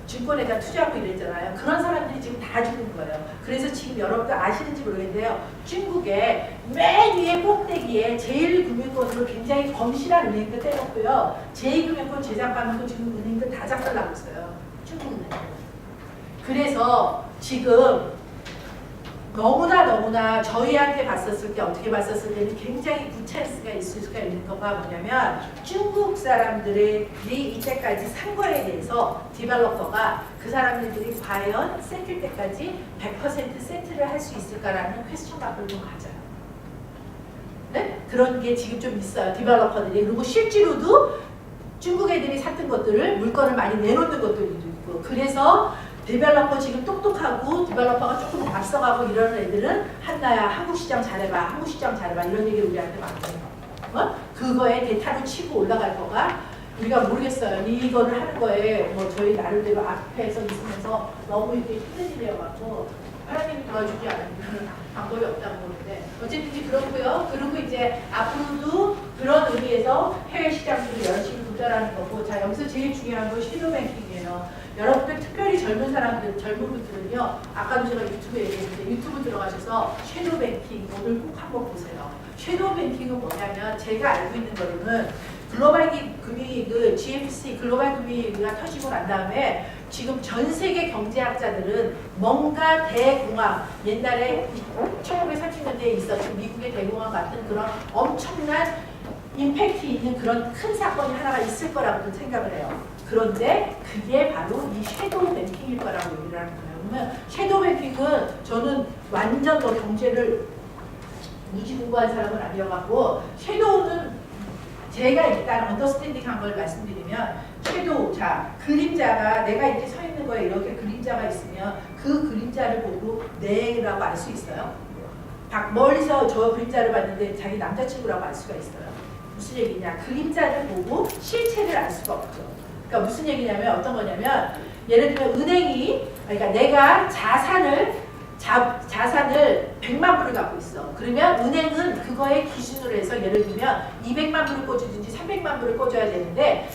증권에다 투자하고 이랬잖아요. 그런 사람들이 지금 다 죽은 거예요. 그래서 지금 여러분들 아시는지 모르겠는데요. 중국에 맨 위에 꼭대기에 제1금융권으로 굉장히 검실한 은행도 떼놓고요. 제2금융권 제작하면서 지금 은행들 다 작살나고 있어요. 중국은행. 그래서 지금 너무나 저희한테 봤었을 때, 어떻게 봤었을 때는 굉장히 굿찬스가 있을 수가 있는 거가 뭐냐면, 중국 사람들이 이때까지 산 거에 대해서 디벨로퍼가 그 사람들이 과연 세틀 때까지 100% 세트를 할 수 있을까라는 퀘스천 마크를 좀 가져요. 네? 그런 게 지금 좀 있어요. 디벨로퍼들이. 그리고 실제로도 중국 애들이 샀던 것들을, 물건을 많이 내놓는 것들도 있고, 그래서 디벨로퍼 지금 똑똑하고 디벨로퍼가 조금 앞서가고 이러는 애들은, 한나야 한국 시장 잘해봐, 한국 시장 잘해봐, 이런 얘기를 우리한테 많이 해요. 그거에 대타로 치고 올라갈 거가, 우리가 모르겠어요. 이거를 하는 거에 뭐 저희 나름대로 앞에서 있으면서 너무 이렇게 힘든 일이어갖고 하나님이 도와주지 않으면 방법이 없다고 보는데, 어쨌든지 그렇고요. 그리고 이제 앞으로도 그런 의미에서 해외 시장들을 열심히 도전하는 거고, 자, 여기서 제일 중요한 건 섀도우 뱅킹이에요. 여러분들 특별히 젊은 분들은요, 아까도 제가 유튜브에 얘기했는데, 유튜브 들어가셔서 섀도우 뱅킹 오늘 꼭 한번 보세요. 섀도우 뱅킹은 뭐냐면, 제가 알고 있는 거로는 글로벌 금융위기, GFC 글로벌 금융위기가 터지고 난 다음에 지금 전 세계 경제학자들은 뭔가 대공황, 옛날에 1930년대에 있었던 미국의 대공황 같은 그런 엄청난 임팩트 있는 그런 큰 사건이 하나가 있을 거라고 생각을 해요. 그런데 그게 바로 이 섀도우 뱅킹일 거라고 얘기를 하는 거예요. 그러면 섀도우 뱅킹은, 저는 완전 더 경제를 무지 공부한 사람은 아니어갖고, 섀도우는 제가 일단 언더스탠딩한 걸 말씀드리면, 섀도우, 자, 그림자가 내가 이렇게 서 있는 거에 이렇게 그림자가 있으면 그 그림자를 보고 내라고 알 수 있어요. 멀리서 저 그림자를 봤는데 자기 남자친구라고 알 수가 있어요. 무슨 얘기냐? 그림자를 보고 실체를 알 수가 없죠. 그러니까 무슨 얘기냐면, 어떤 거냐면, 예를 들면 은행이, 그러니까 내가 자산을 100만 불을 갖고 있어. 그러면 은행은 그거에 기준으로 해서, 예를 들면 200만 불을 꽂든지 300만 불을 꽂아야 되는데,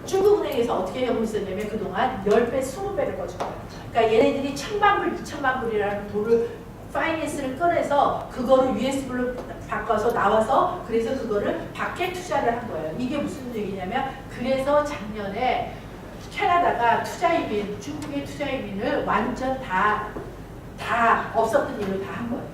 중국은행에서 어떻게 하고 있었냐면 그동안 10배, 20배를 꽂은 거예요. 그러니까 얘네들이 1000만 불, 2000만 불이라는 돈을, 파이낸스를 꺼내서 그거를 US불로 바꿔서 나와서, 그래서 그거를 밖에 투자를 한 거예요. 이게 무슨 얘기냐면, 그래서 작년에 캐나다가 투자이민, 중국의 투자이민을 완전 다 없었던 일을 다 한 거예요.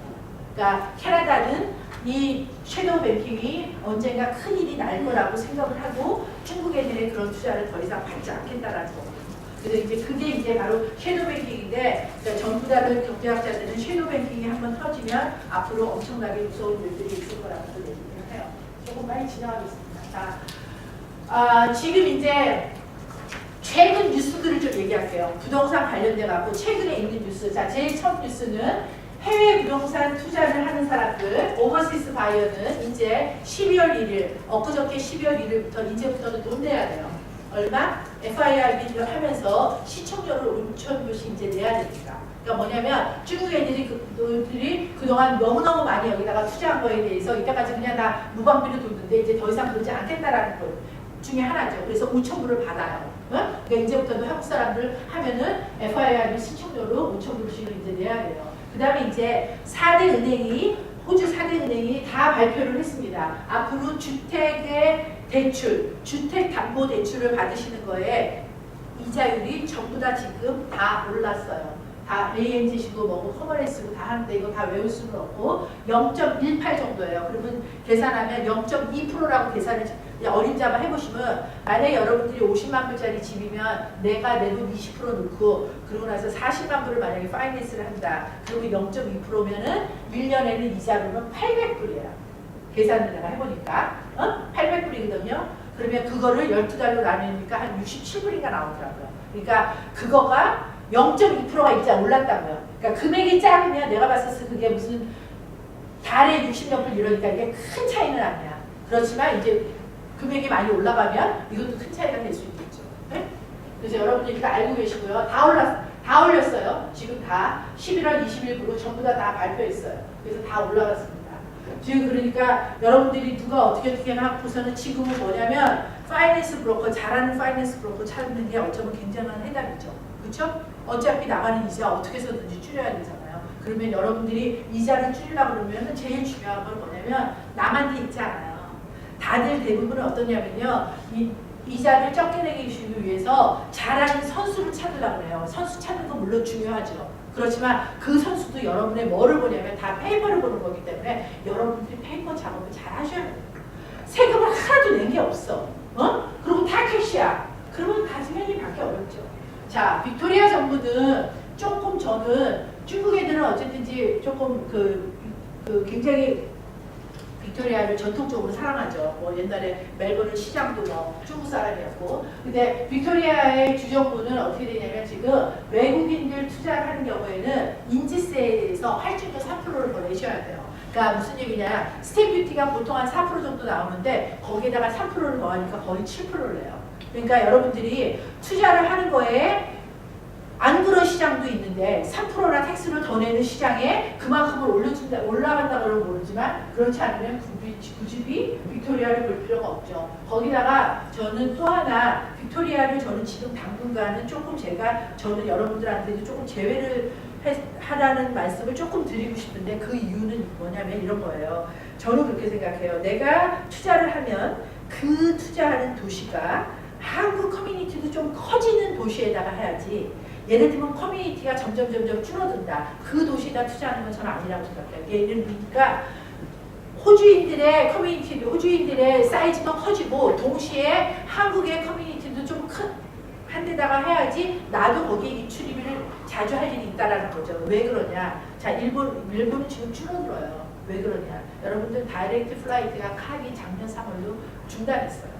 그러니까 캐나다는 이 섀도우 뱅킹이 언젠가 큰 일이 날 거라고 생각을 하고, 중국 애들의 그런 투자를 더 이상 받지 않겠다라는 거거든요. 그래서 이제 그게 이제 바로 섀도우 뱅킹인데, 그러니까 전부 다른 경제학자들은 섀도우 뱅킹이 한번 터지면 앞으로 엄청나게 무서운 일들이 있을 거라고 얘기를 해요. 조금 많이 지나가겠습니다. 자, 지금 이제 최근 뉴스들을 좀 얘기할게요. 부동산 관련돼 갖고 최근에 있는 뉴스. 자, 제일 첫 뉴스는 해외 부동산 투자를 하는 사람들, 오버시스 바이어는 이제 12월 1일, 엊그저께 12월 1일부터 이제부터는 돈 내야 돼요. 얼마? FIRB를 하면서 시청료를 5,000불씩 이제 내야 됩니다. 그러니까 뭐냐면, 중국 애들이 그동안 너무너무 많이 여기다가 투자한 거에 대해서 이때까지 그냥 다 무방비로 뒀는데, 이제 더 이상 그러지 않겠다라는 것 중에 하나죠. 그래서 5,000불을 받아요. 그러니까 이제부터도 한국 사람들 하면은 FIRB 시청료로 5,000불씩을 이제 내야 돼요. 그 다음에 이제 4대 은행이, 호주 4대 은행이 다 발표를 했습니다. 앞으로 주택의 대출, 주택담보대출을 받으시는 거에 이자율이 전부 다 지금 다 올랐어요. 다 ANZ시고 뭐고 커버레스고 다 하는데 이거 다 외울 수는 없고 0.18 정도예요. 그러면 계산하면 0.2%라고 계산을 어림잡아 해보시면 만약에 여러분들이 50만 불짜리 집이면 내가 내 돈 20% 넣고 그러고 나서 40만 불을 만약에 파이낸스를 한다. 그러면 0.2%면은 1년에는 이자로는 800불이에요. 계산을 내가 해보니까 800불이거든요. 그러면 그거를 12달로 나누니까 한 67불인가 나오더라고요. 그러니까 그거가 0.2%가 이자 올랐다고요. 그러니까 금액이 작으면 내가 봤을 때 그게 무슨 달에 60몇 불 이러니까 이게 큰 차이는 아니야. 그렇지만 이제 금액이 많이 올라가면 이것도 큰 차이가 될 수 있겠죠. 네? 그래서 여러분들 이거 알고 계시고요. 다 올렸어요. 지금 다 11월 20일부로 전부 다 발표했어요. 그래서 다 올라갔습니다. 지금 그러니까 여러분들이 누가 어떻게 해갖고서는 지금은 뭐냐면 파이낸스 브로커, 잘하는 파이낸스 브로커 찾는 게 어쩌면 굉장한 해답이죠. 그렇죠? 어차피 나가는 이자 어떻게 해서든지 줄여야 되잖아요. 그러면 여러분들이 이자를 줄이려고 그러면 제일 중요한 건 뭐냐면 남한테 있지 않아요. 다들 대부분은 어떠냐면요. 이자를 적게 내기 위해서 잘하는 선수를 찾으려고 해요. 선수 찾는 건 물론 중요하죠. 그렇지만 그 선수도 여러분의 뭐를 보냐면 다 페이퍼를 보는 거기 때문에 여러분들이 페이퍼 작업을 잘 하셔야 돼요. 세금을 하나도 낸 게 없어. 그리고 다 캐시야. 그러면 가지면 이 받기 어렵죠. 자, 빅토리아 정부는 조금 저는 중국 애들은 어쨌든지 조금 굉장히 빅토리아를 전통적으로 사랑하죠. 뭐 옛날에 멜버른 시장도 뭐 중국 사람이었고. 근데 빅토리아의 주정부는 어떻게 되냐면 지금 외국인들 투자를 하는 경우에는 인지세에서 할증료 3%를 더 내셔야 돼요. 그러니까 무슨 얘기냐. 스탬프 듀티가 보통 한 4% 정도 나오는데 거기에다가 3%를 더하니까 거의 7%를 내요. 그러니까 여러분들이 투자를 하는 거에 안 그런 시장도 있는데 3%나 텍스를 더 내는 시장에 그만큼을 올라간다 그러면 모르지만 그렇지 않으면 굳이 빅토리아를 볼 필요가 없죠. 거기다가 저는 또 하나 빅토리아를 저는 지금 당분간은 조금 저는 여러분들한테도 조금 제외를 하라는 말씀을 조금 드리고 싶은데 그 이유는 뭐냐면 이런 거예요. 저는 그렇게 생각해요. 내가 투자를 하면 그 투자하는 도시가 한국 커뮤니티도 좀 커지는 도시에다가 해야지. 예를 들면 커뮤니티가 점점 줄어든다. 그 도시에다 투자하는 건 저는 아니라고 생각해요. 예를 들니까 호주인들의 커뮤니티도 호주인들의 사이즈도 커지고 동시에 한국의 커뮤니티도 좀 한 데다가 해야지 나도 거기에 입출입을 자주 할 일이 있다라는 거죠. 왜 그러냐? 자, 일본은 지금 줄어들어요. 왜 그러냐? 여러분들 다이렉트 플라이트가 카기 작년 3월로 중단했어요.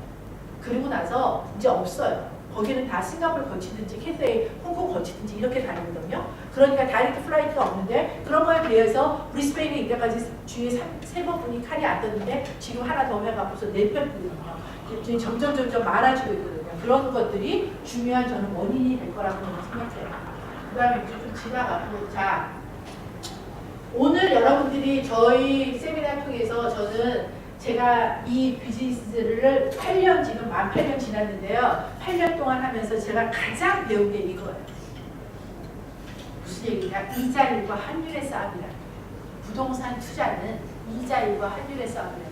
그리고 나서 이제 없어요. 거기는 다 싱가포르 거치든지 캐세이, 홍콩 거치든지 이렇게 다니거든요. 그러니까 다이렉트 플라이트가 없는데 그런 거에 비해서 브리스베인에 이때까지 주에 3번 분이 칼이 안 떴는데 지금 하나 더 해갖고서 4편이거든요. 점점 많아지고 있거든요. 그런 것들이 중요한 저는 원인이 될 거라고 저는 생각해요. 그 다음에 이제 좀 지나가고 자 오늘 여러분들이 저희 세미나 통해서 저는 제가 이 비즈니스를 8년 지금 만 8년 지났는데요. 8년 동안 하면서 제가 가장 배운 게 이거예요. 무슨 얘기냐? 이자율과 환율의 싸움이라. 부동산 투자는 이자율과 환율의 싸움이랍니다.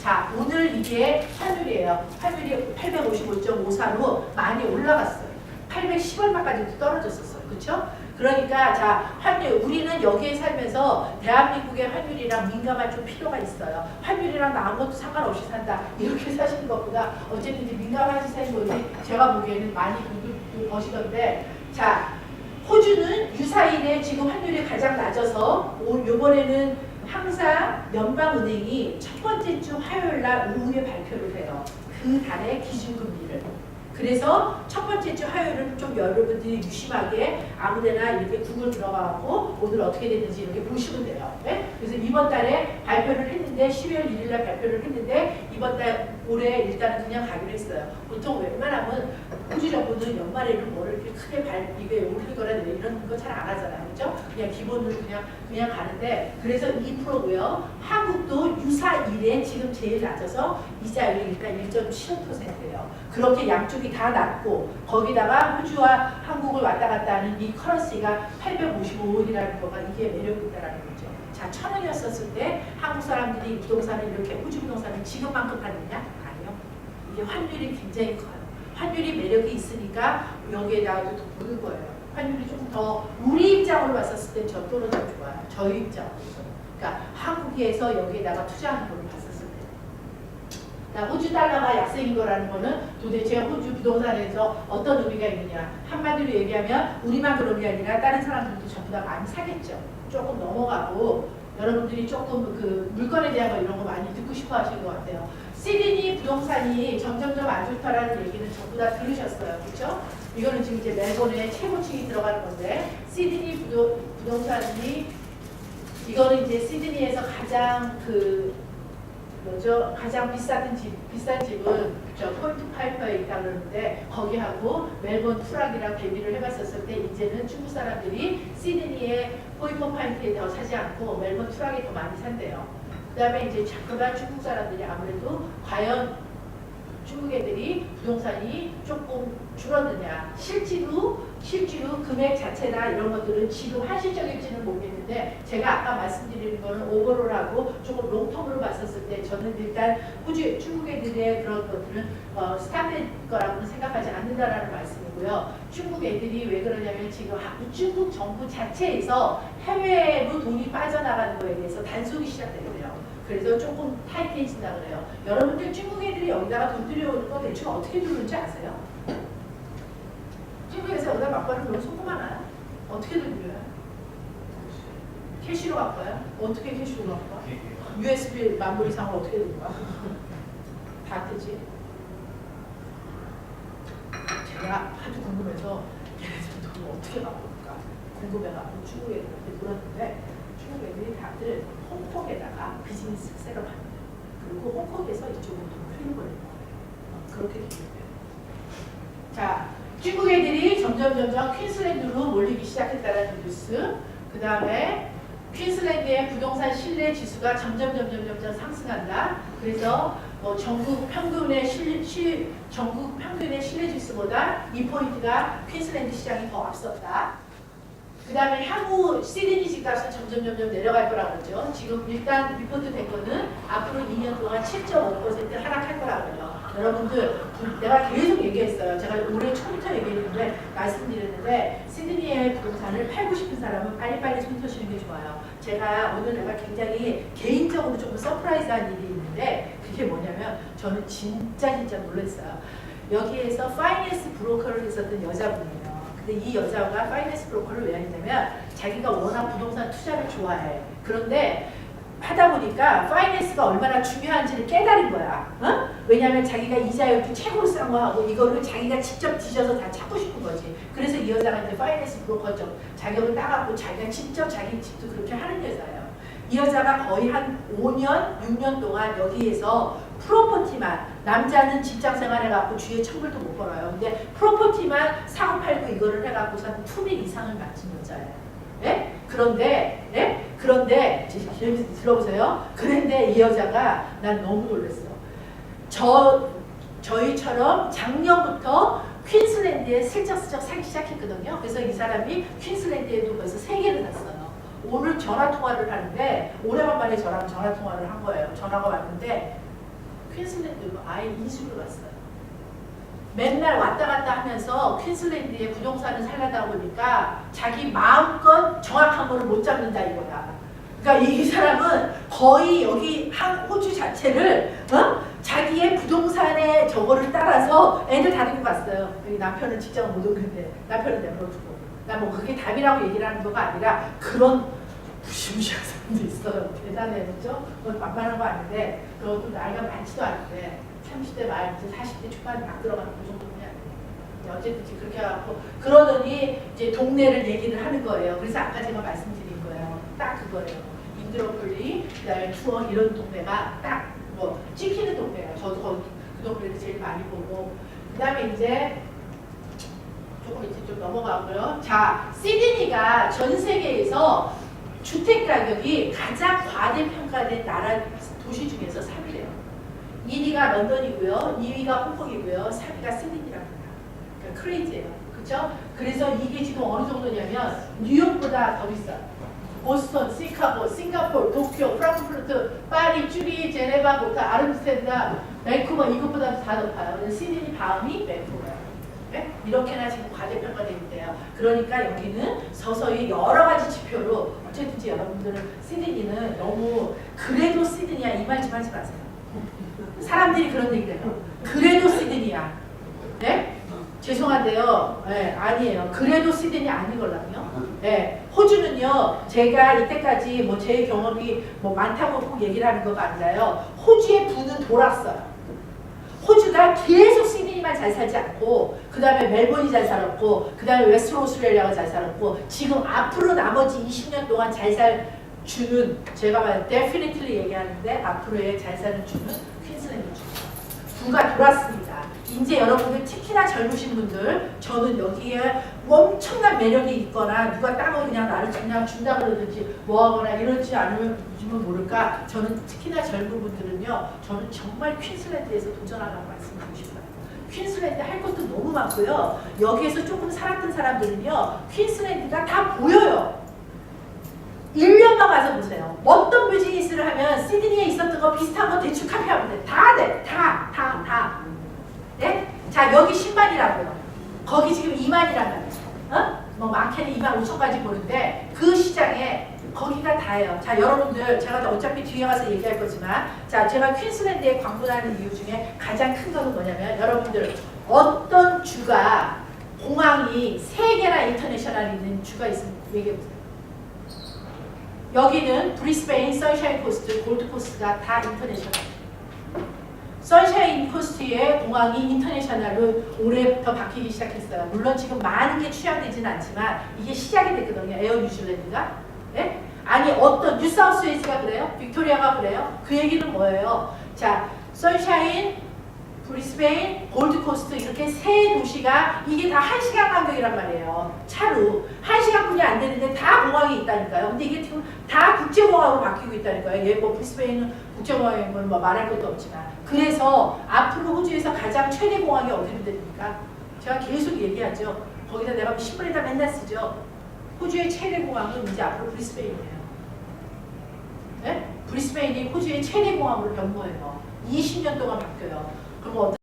자, 오늘 이게 환율이에요. 환율이 855.54로 많이 올라갔어요. 810얼마까지도 떨어졌었어요. 그렇죠? 그러니까 자 환율 우리는 여기에 살면서 대한민국의 환율이랑 민감할 좀 필요가 있어요. 환율이랑 아무것도 상관없이 산다 이렇게 사시는 것보다 어쨌든 이제 민감하신 분이 제가 보기에는 많이 돈을 버시던데 자 호주는 유사일에 지금 환율이 가장 낮아서 요번에는 항상 연방은행이 첫 번째 주 화요일 날 오후에 발표를 해요. 그 달의 기준금리를. 그래서 첫 번째 주 화요일은 좀 여러분들이 유심하게 아무데나 이렇게 구글 들어가고 오늘 어떻게 됐는지 이렇게 보시면 돼요. 네? 그래서 이번 달에 발표를 했는데 12월 1일 날 발표를 했는데 이번 달 올해 일단은 그냥 가기로 했어요. 보통 웬만하면 호주 정부는 연말에는 뭐를 이렇게 크게 이게 오를 거라 이런 거 잘 안 하잖아요. 그죠? 그냥 기본으로 그냥 가는데 그래서 2%고요. 한국도 유사일에 지금 제일 낮아서 이자율이 일단 1.75%예요. 그렇게 양쪽이 다 낮고 거기다가 호주와 한국을 왔다 갔다 하는 이 커런시가 855원이라는 거가 이게 매력이 있다라는 거죠. 자, 1,000원이었을 때 한국 사람들이 부동산을 이렇게 호주 부동산을 지금만큼 받느냐? 아니요. 이게 환율이 굉장히 커요. 환율이 매력이 있으니까 여기에다가도 더 보는 거예요. 환율이 조금 더 우리 입장으로 봤었을 때 저 또는 더 좋아요. 저희 입장으로. 그러니까 한국에서 여기에다가 투자하는 거를 봤었을 때. 그러니까 호주 달러가 약세인 거라는 거는 도대체 호주 부동산에서 어떤 의미가 있느냐. 한마디로 얘기하면 우리만 그런 게 아니라 다른 사람들도 전부 다 많이 사겠죠. 조금 넘어가고 여러분들이 조금 그 물건에 대한 거 이런 거 많이 듣고 싶어 하실 것 같아요. 시드니 부동산이 점점점 안 좋다라는 얘기는 전부 다 들으셨어요. 그렇죠? 이거는 지금 이제 멜번에 최고층이 들어가는 건데 시드니 부동산이 이거는 이제 시드니에서 가장 가장 비싼 집은 저 포인트 파이퍼에 있다 그러는데 거기하고 멜번 프락이랑 대비를 해봤었을 때 이제는 중국 사람들이 시드니의 포인트 파이퍼에 더 사지 않고 멜번 프락에 더 많이 산대요. 그 다음에 이제 자꾸만 중국 사람들이 아무래도 과연 중국 애들이 부동산이 조금 줄어드냐. 실제로 금액 자체나 이런 것들은 지금 한시적일지는 모르겠는데 제가 아까 말씀드리는 거는 오버롤하고 조금 롱텀으로 봤었을 때 저는 일단 중국 애들의 그런 것들은 스탑될 거라고는 생각하지 않는다라는 말씀이고요. 중국 애들이 왜 그러냐면 지금 중국 정부 자체에서 해외로 돈이 빠져나가는 거에 대해서 단속이 시작되고요. 그래서 조금 타이트해진다 그래요. 여러분들 중국 애들이 여기다가 돈 들여오는 거 대충 어떻게 들어오는지 아세요? 중국에서 여기다 막바를 그런 소금 하나 어떻게 들려요? 캐시로 바꿔요? 어떻게 캐시로 바꿔? USB 만불 이상을 어떻게 들어가? 다 뜨지? 제가 아주 궁금해서 걔네들 돈을 어떻게 바꿀까 궁금해가지고 중국 애들한테 물었는데 중국 애들이 다들 홍콩에다가 비즈니스 셋업 합니다. 그리고 홍콩에서 이쪽으로 돈 풀리는 거예요. 그렇게 되고요. 자, 중국 애들이 점점 퀸슬랜드로 몰리기 시작했다는 뉴스. 그 다음에 퀸슬랜드의 부동산 신뢰 지수가 점점 상승한다. 그래서 전국 평균의 신뢰 지수보다 2포인트가 퀸슬랜드 시장이 더 앞섰다. 그 다음에 향후 시드니 집값은 점점 내려갈 거라고 그러죠. 지금 일단 리포트 된 거는 앞으로 2년 동안 7.5% 하락할 거라고 그러죠. 여러분들 내가 계속 얘기했어요. 제가 올해 초부터 얘기했는데 말씀드렸는데 시드니의 부동산을 팔고 싶은 사람은 빨리빨리 손 터시는 게 좋아요. 제가 오늘 내가 굉장히 개인적으로 조금 서프라이즈한 일이 있는데 그게 뭐냐면 저는 진짜 놀랐어요. 여기에서 파이낸스 브로커를 했었던 여자분이에요. 근데 이 여자가 파이낸스 브로커를 왜 했냐면 자기가 워낙 부동산 투자를 좋아해. 그런데 하다 보니까 파이낸스가 얼마나 중요한지를 깨달은 거야. 왜냐하면 자기가 이자율도 최고로 싼 거 하고 이거를 자기가 직접 뒤져서 다 찾고 싶은 거지. 그래서 이 여자가 이제 파이낸스 브로커 자격을 따갖고 자기가 직접 자기 집도 그렇게 하는 여자예요. 이 여자가 거의 한 5년, 6년 동안 여기에서 프로퍼티만 남자는 직장 생활해갖고 주위에 천불도 못 벌어요. 근데 프로퍼티만 사고 팔고 이거를 해갖고선 2밀 이상을 맞춘 여자예요. 예? 그런데 들어보세요. 그런데 이 여자가 난 너무 놀랐어. 저희처럼 작년부터 퀸슬랜드에 슬쩍슬쩍 사기 시작했거든요. 그래서 이 사람이 퀸슬랜드에도 벌써 3개를 샀어요. 오늘 전화통화를 하는데 오래간만에 저랑 전화통화를 한 거예요. 전화가 왔는데 퀸슬랜드로 아예 이주를 왔어요. 맨날 왔다 갔다 하면서 퀸슬랜드에 부동산을 살려다 보니까 자기 마음껏 정확한 거를 못 잡는다 이거야. 그러니까 이 사람은 거의 여기 호주 자체를 자기의 부동산의 저거를 따라서 애들 다 데리고 갔어요. 여기 남편은 직장 못 오는데 남편은 내버려두고. 나 뭐 그게 답이라고 얘기를 하는 거가 아니라 그런 무시무시한 사람도 있어요. 대단해, 그죠? 그건 만만한 거 아닌데 그것도 나이가 많지도 않은데 30대 말, 40대 초반에 막 들어가는 그 정도는 아니에요. 어쨌든 그렇게 해갖고 그러더니 이제 동네를 얘기를 하는 거예요. 그래서 아까 제가 말씀드린 거예요. 딱 그거예요. 인드로폴리, 그다음에 투어 이런 동네가 딱 뭐 찍히는 동네예요. 저도 거기 그 동네를 제일 많이 보고 그다음에 이제 조금 이제 좀 넘어가고요. 자, 시드니가 전 세계에서 주택 가격이 가장 과대평가된 나라 도시 중에서 3위래요. 1위가 런던이고요. 2위가 홍콩이고요. 3위가 시드니랍니다. 그러니까 크레이지예요. 그렇죠? 그래서 이게 지금 어느 정도냐면 뉴욕보다 더 비싸요. 보스턴, 시카고, 싱가포르, 도쿄, 프랑크푸르트, 파리, 쭈리, 제네바, 고타, 아름스테르담, 밴쿠버 이것보다 다 높아요. 시드니 다음이 밴쿠버예요. 네? 이렇게나 지금 과대평가되어 있대요. 그러니까 여기는 서서히 여러 가지 지표로 어쨌든지 여러분들은 시드니는 너무 그래도 시드니야 이 말 좀 하지 마세요. 사람들이 그런 얘기를 해요. 그래도 시드니야. 네? 죄송한데요. 네, 아니에요. 그래도 시드니 아닌 걸랑요. 네, 호주는요. 제가 이때까지 뭐 제 경험이 뭐 많다고 꼭 얘기를 하는 거가 아니라요. 호주의 부는 돌았어요. 호주가 계속 시드니만 잘 살지 않고 그 다음에 멜번이 잘 살았고 그 다음에 웨스트 오스트레일리아가 잘 살았고 지금 앞으로 나머지 20년 동안 잘 살 주는 제가 봐요. definitely 얘기하는데 앞으로의 잘 사는 주는 퀸즐랜드 주. 부가 돌았습니다. 이제 여러분들 특히나 젊으신 분들 저는 여기에 엄청난 매력이 있거나 누가 땅을 그냥 나를 그냥 준다 그러든지 뭐하거나 이러지 않으면 모를까. 저는 특히나 젊은 분들은요. 저는 정말 퀸즐랜드에서 도전하라고 말씀드리고 싶어요. 퀸즐랜드 할 것도 너무 많고요. 여기에서 조금 살았던 사람들은요. 퀸즐랜드가 다 보여요. 1년만 가서 보세요. 어떤 비즈니스를 하면 시드니에 있었던 거 비슷한 거 대충 카피하면 돼. 다 돼. 다. 네? 자 여기 10만이라고요. 거기 지금 2만이란 말이에요. 뭐 많게는 2만 5천까지 보는데 그 시장에 거기가 다예요. 자 여러분들 제가 어차피 뒤에 가서 얘기할 거지만 자 제가 퀸즐랜드에 방문하는 이유 중에 가장 큰 거는 뭐냐면 여러분들 어떤 주가 공항이 3개나 인터내셔널 있는 주가 있으면 얘기해보세요. 여기는 브리스베인, 선샤인 코스트, 골드 코스트가 다 인터내셔널. 선샤인 코스트의 공항이 인터내셔널로 올해부터 바뀌기 시작했어요. 물론 지금 많은 게 취향되지는 않지만 이게 시작이 됐거든요. 에어 뉴질랜드가. 네? 아니 어떤 뉴사우스웨일스가 그래요? 빅토리아가 그래요? 그 얘기는 뭐예요? 자, 선샤인, 브리스베인, 골드코스트 이렇게 세 도시가 이게 다 1시간 간격이란 말이에요. 차로 1시간뿐이 안 되는데 다 공항이 있다니까요. 근데 이게 지금 다 국제공항으로 바뀌고 있다니까요. 예, 뭐 브리스베인은 국제공항이면 뭐 말할 것도 없지만 그래서 앞으로 호주에서 가장 최대 공항이 어디로 됩니까? 제가 계속 얘기하죠. 거기다 내가 신문에다 맨날 쓰죠. 호주의 최대 공항은 이제 앞으로 브리스베인이에요. 네? 브리스베인이 호주의 최대 공항으로 변모해요. 20년 동안 바뀌어요. 그럼 어떤